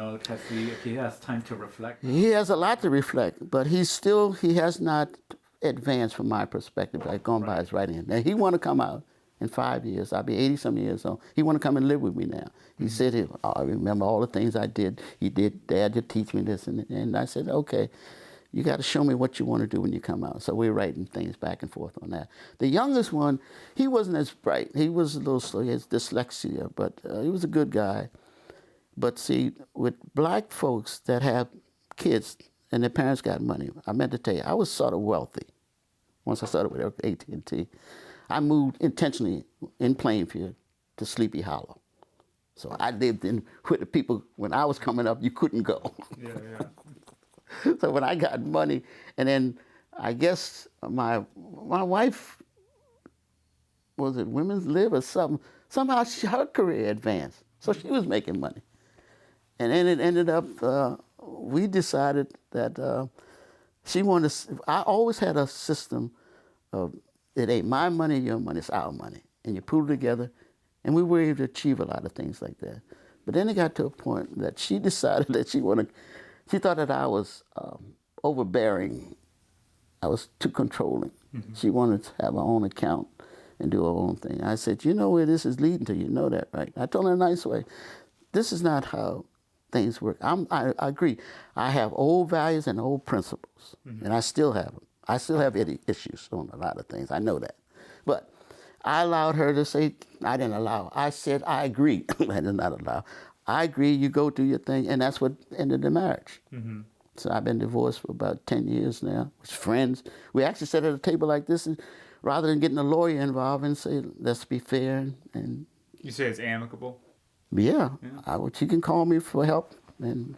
has time to reflect. He has a lot to reflect, but he has not advanced from my perspective, like going by his right hand. Now, he want to come out in 5 years. I'll be 80-some years old. He want to come and live with me now. He said, I remember all the things I did. He did, Dad, you teach me this. And I said, okay, you got to show me what you want to do when you come out. So we're writing things back and forth on that. The youngest one, he wasn't as bright. He was a little slow. He has dyslexia, but he was a good guy. But see, with black folks that have kids and their parents got money, I meant to tell you, I was sort of wealthy. Once I started with AT&T, I moved intentionally in Plainfield to Sleepy Hollow. So I lived in where the people, when I was coming up, you couldn't go. Yeah. So when I got money, and then I guess my wife, was it Women's Lib or something? Somehow her career advanced. So she was making money. And then it ended up, we decided that she wanted to, I always had a system of, it ain't my money, your money, it's our money. And you pull it together, and we were able to achieve a lot of things like that. But then it got to a point that she decided that she thought that I was overbearing. I was too controlling. Mm-hmm. She wanted to have her own account and do her own thing. I said, you know where this is leading to, you know that, right? I told her in a nice way, this is not how things work. I agree. I have old values and old principles, and I still have them. I still have issues on a lot of things. I know that. But I allowed her to say, I didn't allow. I said, I agree. I did not allow. I agree, you go do your thing, and that's what ended the marriage. Mm-hmm. So I've been divorced for about 10 years now. We're friends. We actually sat at a table like this, and rather than getting a lawyer involved and say, let's be fair. And you say it's amicable? Yeah. She can call me for help. And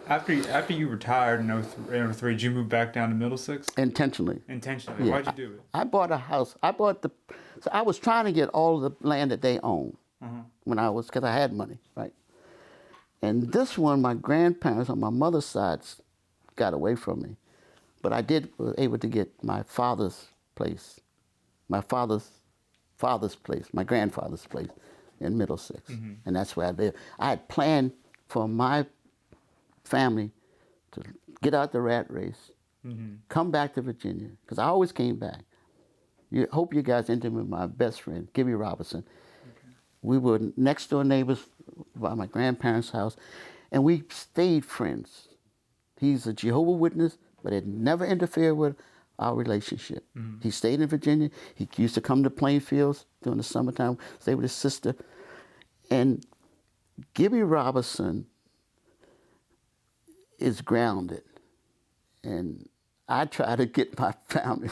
After you retired in 03, did you move back down to Middlesex? Intentionally. Intentionally? Yeah. Why'd you do it? I bought a house. So I was trying to get all of the land that they own because I had money, right? And this one, my grandparents on my mother's side got away from me. But I was able to get my father's place, my father's place, my grandfather's place in Middlesex. Mm-hmm. And that's where I live. I had planned for my family to get out the rat race, come back to Virginia, because I always came back. Hope you guys intimate with my best friend, Gibby Robinson. Okay. We were next door neighbors by my grandparents' house, and we stayed friends. He's a Jehovah's Witness, but it never interfered with our relationship. Mm-hmm. He stayed in Virginia. He used to come to Plainfield during the summertime, stay with his sister. And Gibby Robinson is grounded. And I try to get my family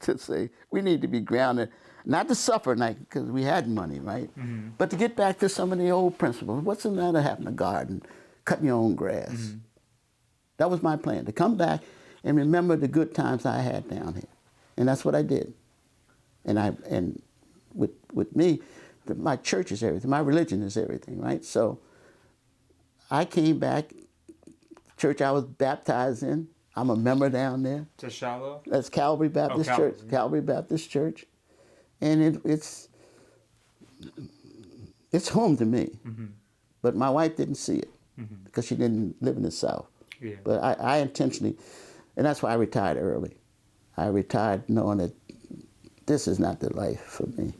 to say, we need to be grounded, not to suffer because we had money, right? Mm-hmm. But to get back to some of the old principles. What's the matter having a garden, cutting your own grass? Mm-hmm. That was my plan, to come back and remember the good times I had down here. And that's what I did. And with me, my church is everything. My religion is everything, right? So I came back, church I was baptized in. I'm a member down there. To Shiloh? That's Calvary Baptist Church. Calvary Baptist Church. And it's home to me. Mm-hmm. But my wife didn't see it because she didn't live in the South. Yeah. But I intentionally, and that's why I retired early. I retired knowing that this is not the life for me.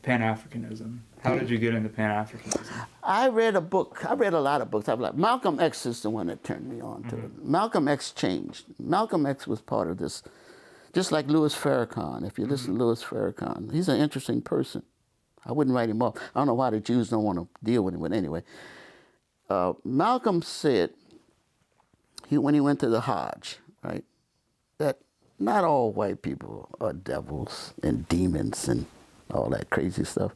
Pan-Africanism. How did you get into Pan-Africanism? I read a book. I read a lot of books. I was like, Malcolm X is the one that turned me on to it. Malcolm X changed. Malcolm X was part of this, just like Louis Farrakhan. If you listen to Louis Farrakhan, he's an interesting person. I wouldn't write him off. I don't know why the Jews don't want to deal with him, but anyway. Malcolm said, when he went to the Hajj, right, that not all white people are devils and demons and all that crazy stuff.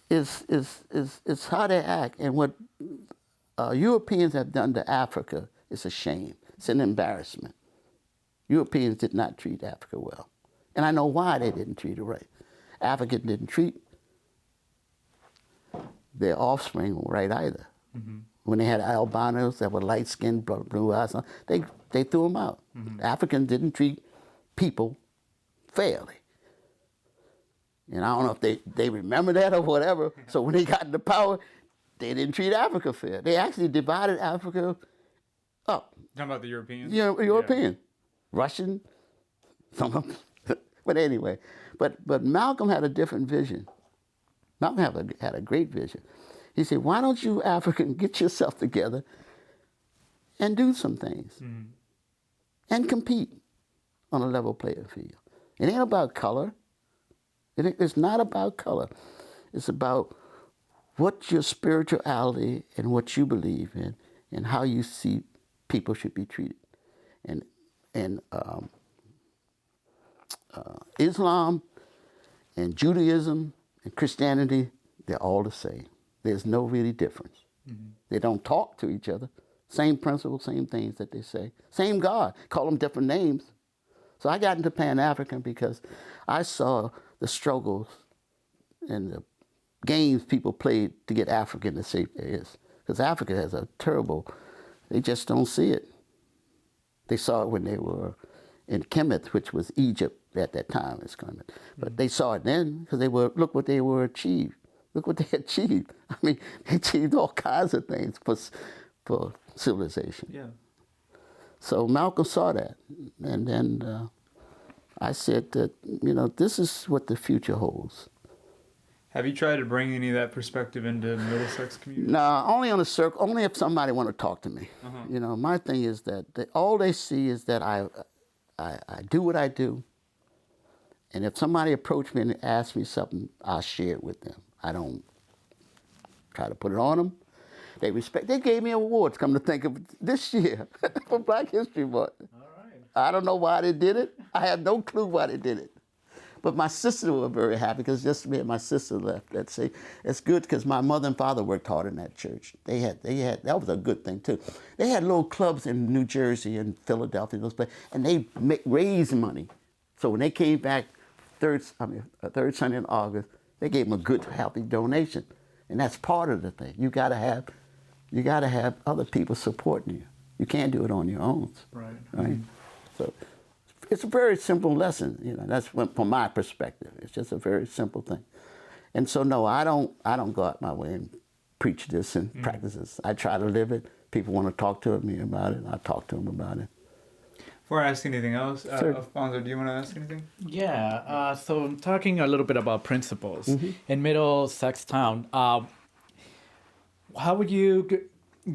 It's how they act. And what Europeans have done to Africa is a shame. It's an embarrassment. Europeans did not treat Africa well. And I know why they didn't treat it right. Africans didn't treat their offspring right either. Mm-hmm. When they had albinos that were light-skinned, blue eyes, they threw them out. Mm-hmm. Africans didn't treat people fairly. And I don't know if they remember that or whatever. So when they got into power, they didn't treat Africa fair. They actually divided Africa up. Talking about the Europeans? Yeah, European. Yeah. Russian, some of them. But anyway, but Malcolm had a different vision. Malcolm had a great vision. He said, why don't you Africans get yourself together and do some things and compete on a level playing field. It ain't about color. It's not about color. It's about what your spirituality and what you believe in and how you see people should be treated. And Islam and Judaism and Christianity, they're all the same. There's no really difference. Mm-hmm. They don't talk to each other. Same principles, same things that they say. Same God. Call them different names. So I got into Pan-African because I saw the struggles and the games people played to get Africa in the shape there is. Because Africa has a terrible, they just don't see it. They saw it when they were in Kemet, which was Egypt at that time. But they saw it then because look what they were achieved. Look what they achieved. I mean, they achieved all kinds of things for civilization. Yeah. So Malcolm saw that. And then I said that, this is what the future holds. Have you tried to bring any of that perspective into the Middlesex community? No, only on the circle, only if somebody want to talk to me. Uh-huh. My thing is that all they see is that I do what I do. And if somebody approached me and asked me something, I'll share it with them. I don't try to put it on them. They respect. They gave me awards, come to think of it, this year for Black History Month. All right. I don't know why they did it. I have no clue why they did it. But my sister was very happy because just me and my sister left. It's good because my mother and father worked hard in that church. They had that was a good thing too. They had little clubs in New Jersey and Philadelphia, those places, and they raised money. So when they came back third Sunday in August, they gave them a good, healthy donation, and that's part of the thing. You gotta have other people supporting you. You can't do it on your own. Right. Mm-hmm. So it's a very simple lesson. That's from my perspective. It's just a very simple thing. And so no, I don't go out my way and preach this and practice this. I try to live it. People want to talk to me about it. I talk to them about it. Before I ask anything else, sure. Alfonso, do you want to ask anything? Yeah, so talking a little bit about principles. Mm-hmm. In Middlesex town, how would you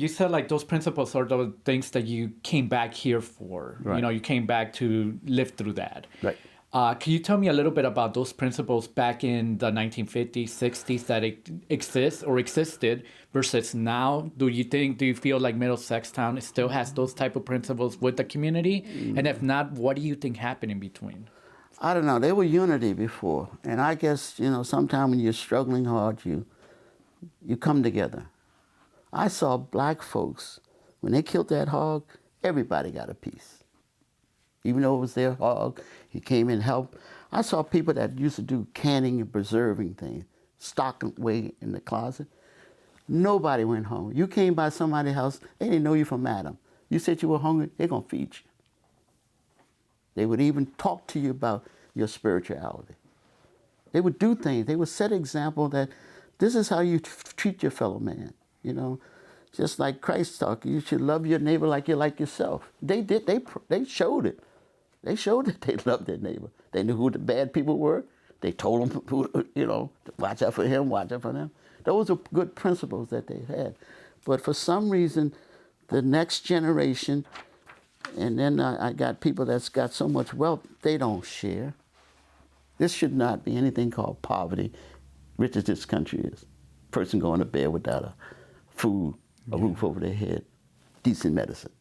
said like those principles are those things that you came back here for. Right. You came back to live through that. Right. Can you tell me a little bit about those principles back in the 1950s, 60s that existed versus now? Do you feel like Middlesex town still has those type of principles with the community? Mm. And if not, what do you think happened in between? I don't know. There was unity before. And I guess, sometimes when you're struggling hard, you come together. I saw black folks, when they killed that hog, everybody got a piece. Even though it was their hog, he came in and helped. I saw people that used to do canning and preserving things, stock away in the closet. Nobody went home. You came by somebody's house, they didn't know you from Adam. You said you were hungry, they're going to feed you. They would even talk to you about your spirituality. They would do things. They would set example that this is how you treat your fellow man, you know. Just like Christ talked, you should love your neighbor like you like yourself. They did. They showed it. They showed that they loved their neighbor. They knew who the bad people were. They told them, who, you know, watch out for him, watch out for them. Those are good principles that they had. But for some reason, the next generation, and then I got people that's got so much wealth, they don't share. This should not be anything called poverty, rich as this country is. Person going to bed without a food, a roof over their head, decent medicine.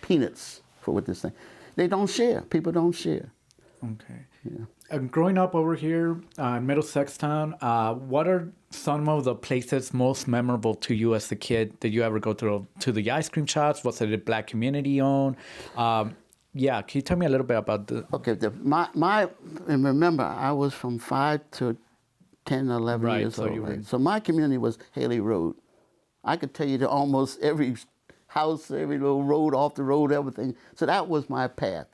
Peanuts for what this thing. They don't share. People don't share. Okay. Yeah. Growing up over here in Middlesex Town, what are some of the places most memorable to you as a kid? Did you ever go to the ice cream shops? Was it a black community owned? Yeah, can you tell me a little bit about the... Okay, and remember, I was from 5 to 10, 11 Right, years so old. you were- Right? So my community was Haley Road. I could tell you that almost every house, every little road, off the road, everything. So that was my path.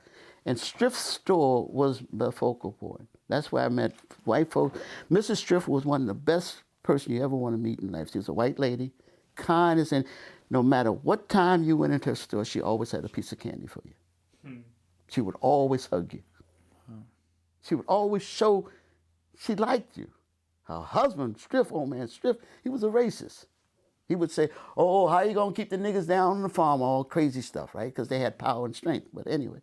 And Striff's store was the focal point. That's where I met white folks. Mrs. Striff was one of the best person you ever want to meet in life. She was a white lady, kind as, and no matter what time you went into her store, she always had a piece of candy for you. She would always hug you. She would always show she liked you. Her husband, Striff, old man Striff, he was a racist. He would say, oh, how you going to keep the niggas down on the farm? All crazy stuff, right? Because they had power and strength. But anyway,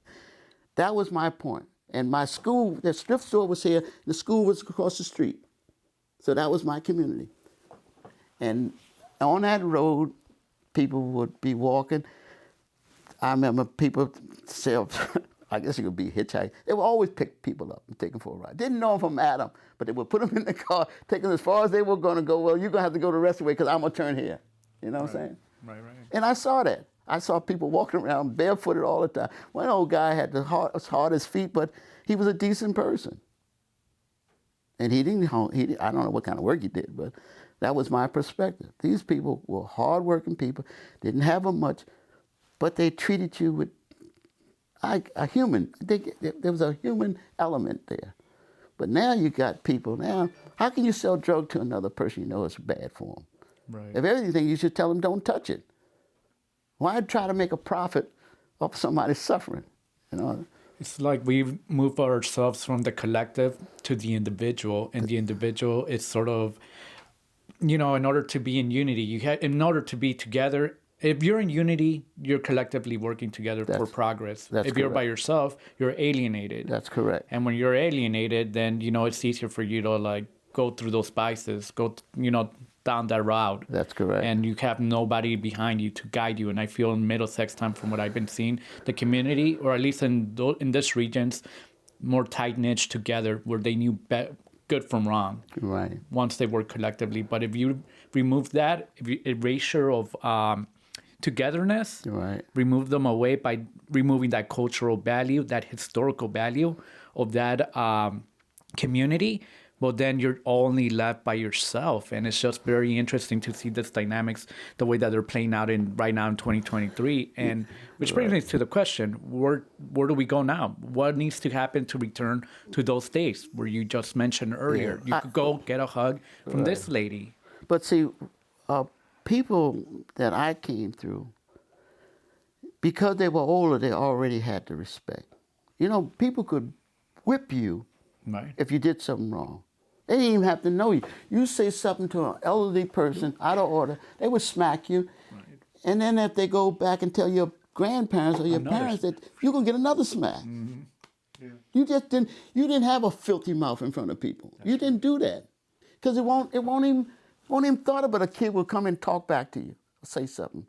that was my point. And my school, the Striff store was here, the school was across the street. So that was my community. And on that road, people would be walking. I remember people say, I guess it could be hitchhiking. They would always pick people up and take them for a ride. Didn't know them from Adam, but they would put them in the car, take them as far as they were going to go. Well, you're going to have to go the rest of the way because I'm going to turn here. You know what I'm saying? Right. And I saw that. I saw people walking around barefooted all the time. One old guy had the hardest feet, but he was a decent person. And I don't know what kind of work he did, but that was my perspective. These people were hardworking people, didn't have much, but they treated you with a human. There was a human element there. But now you got people, now, how can you sell drugs to another person you know it's bad for them? Right. If anything, you should tell them don't touch it. Why try to make a profit off somebody suffering? You know? It's like we've moved ourselves from the collective to the individual, and the individual is sort of, you know, in order to be in unity, in order to be together. If you're in unity, you're collectively working together for progress. If you're by yourself, you're alienated. That's correct. And when you're alienated, then, you know, it's easier for you to like go through those vices, down that route. That's correct. And you have nobody behind you to guide you. And I feel in Middlesex time, from what I've been seeing, the community, or at least in this regions, more tight-knit together, where they knew good from wrong. Right. Once they work collectively. But if you remove that, erasure of togetherness, right, remove them away by removing that cultural value, that historical value of that community, well, then you're only left by yourself. And it's just very interesting to see this dynamics, the way that they're playing out right now in 2023. And which brings me to the question, where do we go now? What needs to happen to return to those days where you just mentioned earlier? You could go get a hug from this lady. But see, people that I came through, because they were older, they already had the respect. You know, people could whip you if you did something wrong. They didn't even have to know you. You say something to an elderly person out of order, they would smack you. Right. And then if they go back and tell your grandparents or your parents that you're going to get another smack. Mm-hmm. Yeah. You didn't have a filthy mouth in front of people. You didn't do that. Because it won't even thought about a kid will come and talk back to you or say something.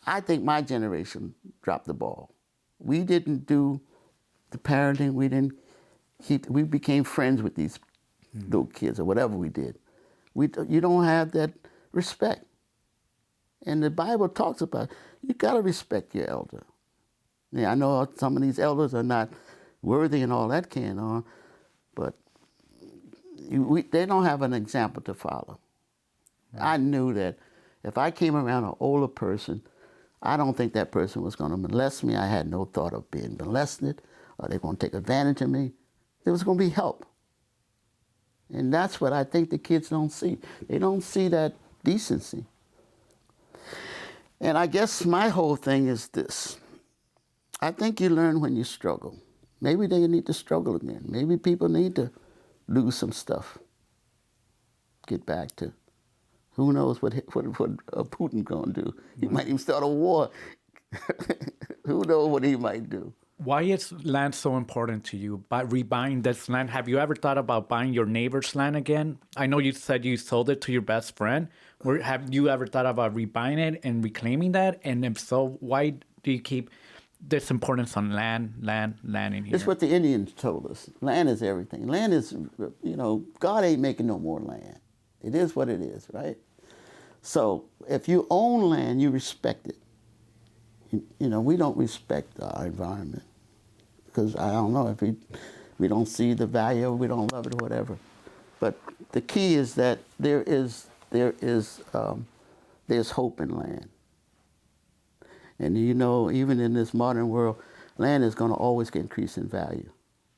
I think my generation dropped the ball. We didn't do the parenting. We became friends with these little kids or whatever we did. You don't have that respect. And the Bible talks about you got to respect your elder. Yeah, I know some of these elders are not worthy and all that can on, but they don't have an example to follow. Right. I knew that if I came around an older person, I don't think that person was going to molest me. I had no thought of being molested or they're going to take advantage of me. There was going to be help. And that's what I think the kids don't see. They don't see that decency. And I guess my whole thing is this. I think you learn when you struggle. Maybe they need to struggle again. Maybe people need to lose some stuff. Get back to, who knows what Putin going to do. He might even start a war. Who knows what he might do. Why is land so important to you? By rebuying this land, have you ever thought about buying your neighbor's land again? I know you said you sold it to your best friend. Have you ever thought about rebuying it and reclaiming that? And if so, why do you keep this importance on land in here? It's what the Indians told us. Land is everything. Land is, God ain't making no more land. It is what it is, right? So if you own land, you respect it. We don't respect our environment because I don't know if we don't see the value, we don't love it or whatever. But the key is that there's hope in land. And even in this modern world, land is going to always increase in value.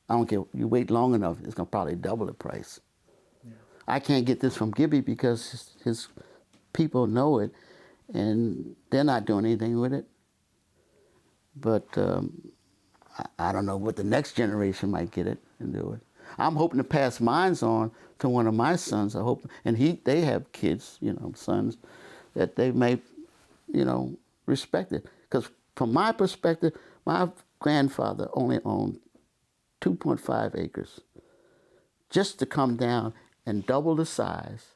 I don't care, you wait long enough, it's going to probably double the price. Yeah. I can't get this from Gibby because his people know it and they're not doing anything with it. But I don't know what the next generation might get it and do it. I'm hoping to pass mine on to one of my sons. I hope, and they have kids, sons, that they may, respect it. Because from my perspective, my grandfather only owned 2.5 acres. Just to come down and double the size,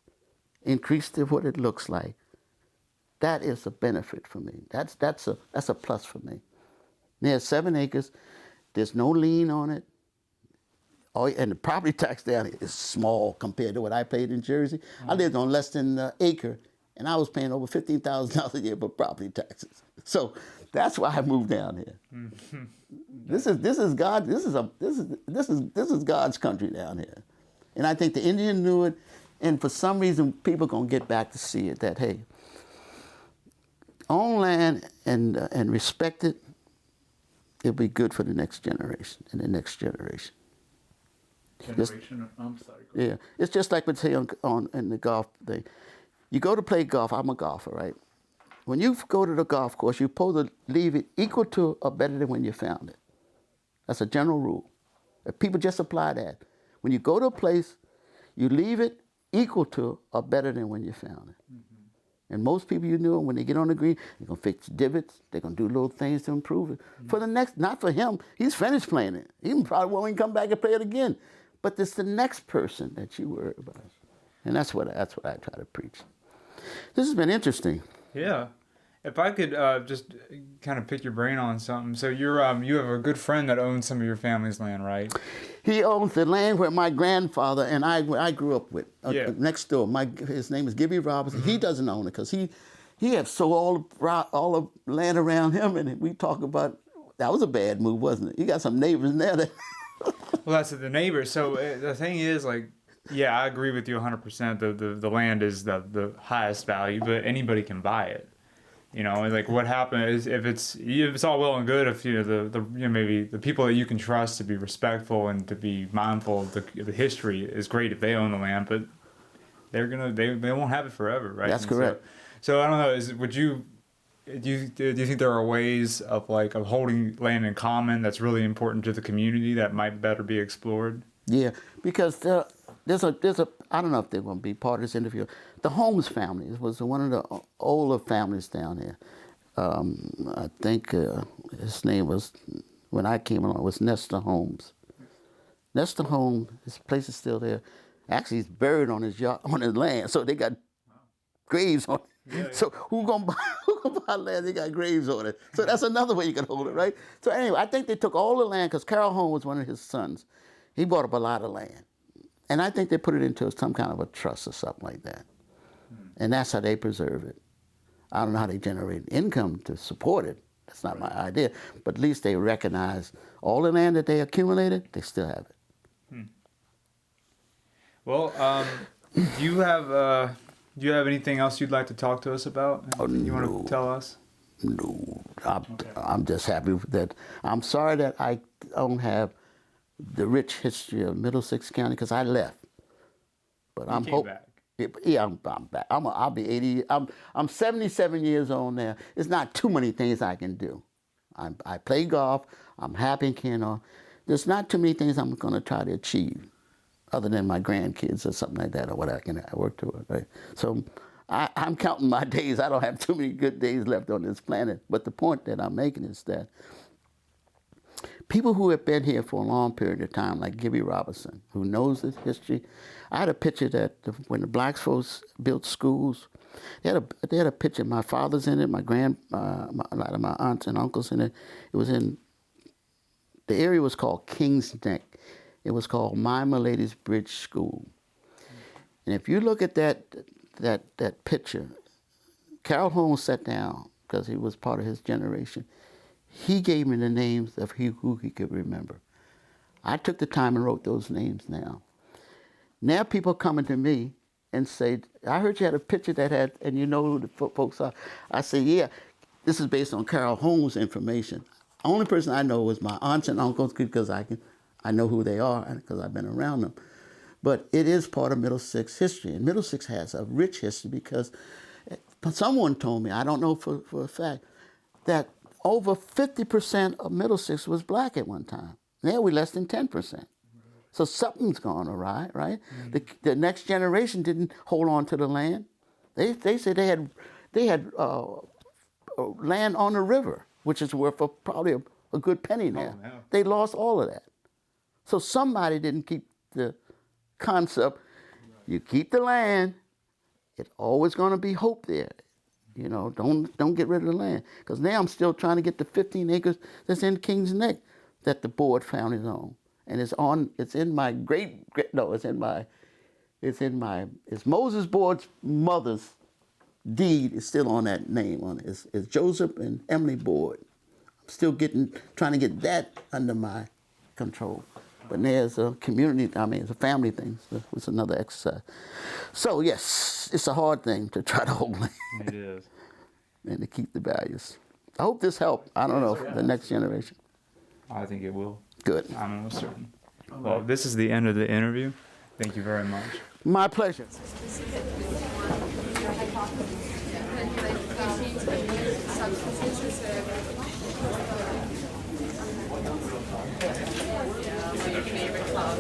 increase to what it looks like, that is a benefit for me. That's a plus for me. There's 7 acres. There's no lien on it. And the property tax down here is small compared to what I paid in Jersey. Mm-hmm. I lived on less than an acre, and I was paying over $15,000 a year for property taxes. So that's why I moved down here. Mm-hmm. This is God. This is God's country down here, and I think the Indian knew it. And for some reason, people are gonna get back to see it. That hey, own land and respect it. It'll be good for the next generation and the next generation. I'm sorry. Yeah, it's just like we say in the golf thing. You go to play golf. I'm a golfer, right? When you go to the golf course, you're supposed to leave it equal to or better than when you found it. That's a general rule. If people just apply that. When you go to a place, you leave it equal to or better than when you found it. Mm-hmm. And most people when they get on the green, they're going to fix divots. They're going to do little things to improve it. Mm-hmm. For the next, not for him. He's finished playing it. He probably won't even come back and play it again. But it's the next person that you worry about. And that's what I try to preach. This has been interesting. Yeah. If I could just kind of pick your brain on something. So you have a good friend that owns some of your family's land, right? He owns the land where my grandfather and I grew up with, next door. His name is Gibby Robinson. Mm-hmm. He doesn't own it because he had sold all the land around him, and we talk about, that was a bad move, wasn't it? You got some neighbors in there that... Well, that's the neighbors. So the thing is, I agree with you 100%. The land is the highest value, but anybody can buy it. What happens is if it's all well and good if maybe the people that you can trust to be respectful and to be mindful of the history is great if they own the land, but they won't have it forever, right? That's correct. So I don't know. Do you think there are ways of holding land in common that's really important to the community that might better be explored? Yeah, because there's a I don't know if they're going to be part of this interview. The Holmes family was one of the older families down here. I think his name was, when I came along, was Nestor Holmes. Nestor Holmes, his place is still there. Actually, he's buried on his land, so they got graves on it. Yeah. So who gonna buy land? They got graves on it. So that's another way you can hold it, right? So anyway, I think they took all the land because Carroll Holmes was one of his sons. He bought up a lot of land. And I think they put it into some kind of a trust or something like that. And that's how they preserve it. I don't know how they generate income to support it. That's not my idea. But at least they recognize all the land that they accumulated, they still have it. Well, do you have anything else you'd like to talk to us about? You want to tell us? No, I'm just happy that, I'm sorry that I don't have the rich history of Middlesex County because I left. But I'm hoping. Yeah, I'm back. I'll be 80. I'm 77 years old now. There's not too many things I can do. I play golf. I'm happy in Kennesaw. There's not too many things I'm going to try to achieve, other than my grandkids or something like that, or what I work toward. Right? So I'm counting my days. I don't have too many good days left on this planet. But the point that I'm making is that people who have been here for a long period of time, like Gibby Robertson, who knows this history. I had a picture that when the black folks built schools, they had a picture. My father's in it, a lot of my aunts and uncles in it. It was in, the area was called King's Neck. It was called My Milady's Bridge School. And if you look at that picture, Carol Holmes sat down, because he was part of his generation. He gave me the names of who he could remember. I took the time and wrote those names down. Now people coming to me and say, I heard you had a picture that had, and you know who the folks are. I say, yeah, this is based on Carol Holmes' information. The only person I know is my aunts and uncles because I know who they are because I've been around them. But it is part of Middlesex history. And Middlesex has a rich history because someone told me, I don't know for a fact, that over 50% of Middlesex was black at one time. Now we're less than 10%. So something's gone awry, right? Mm-hmm. The next generation didn't hold on to the land. They said they had land on the river, which is worth probably a good penny now. Oh, no. They lost all of that. So somebody didn't keep the concept. You keep the land, it's always going to be hope there. You know, don't get rid of the land. Because now I'm still trying to get the 15 acres that's in King's Neck that the board found his own. And it's in my it's Moses Board's mother's deed is still on that name on it. It's Joseph and Emily Board. I'm still trying to get that under my control. But there's a community, it's a family thing. So it's another exercise. So yes, it's a hard thing to try to hold land. It is. And to keep the values. I hope this helped. I don't know, the next generation. I think it will. Good. I'm almost certain. Well, this is the end of the interview. Thank you very much. My pleasure. Your favorite club.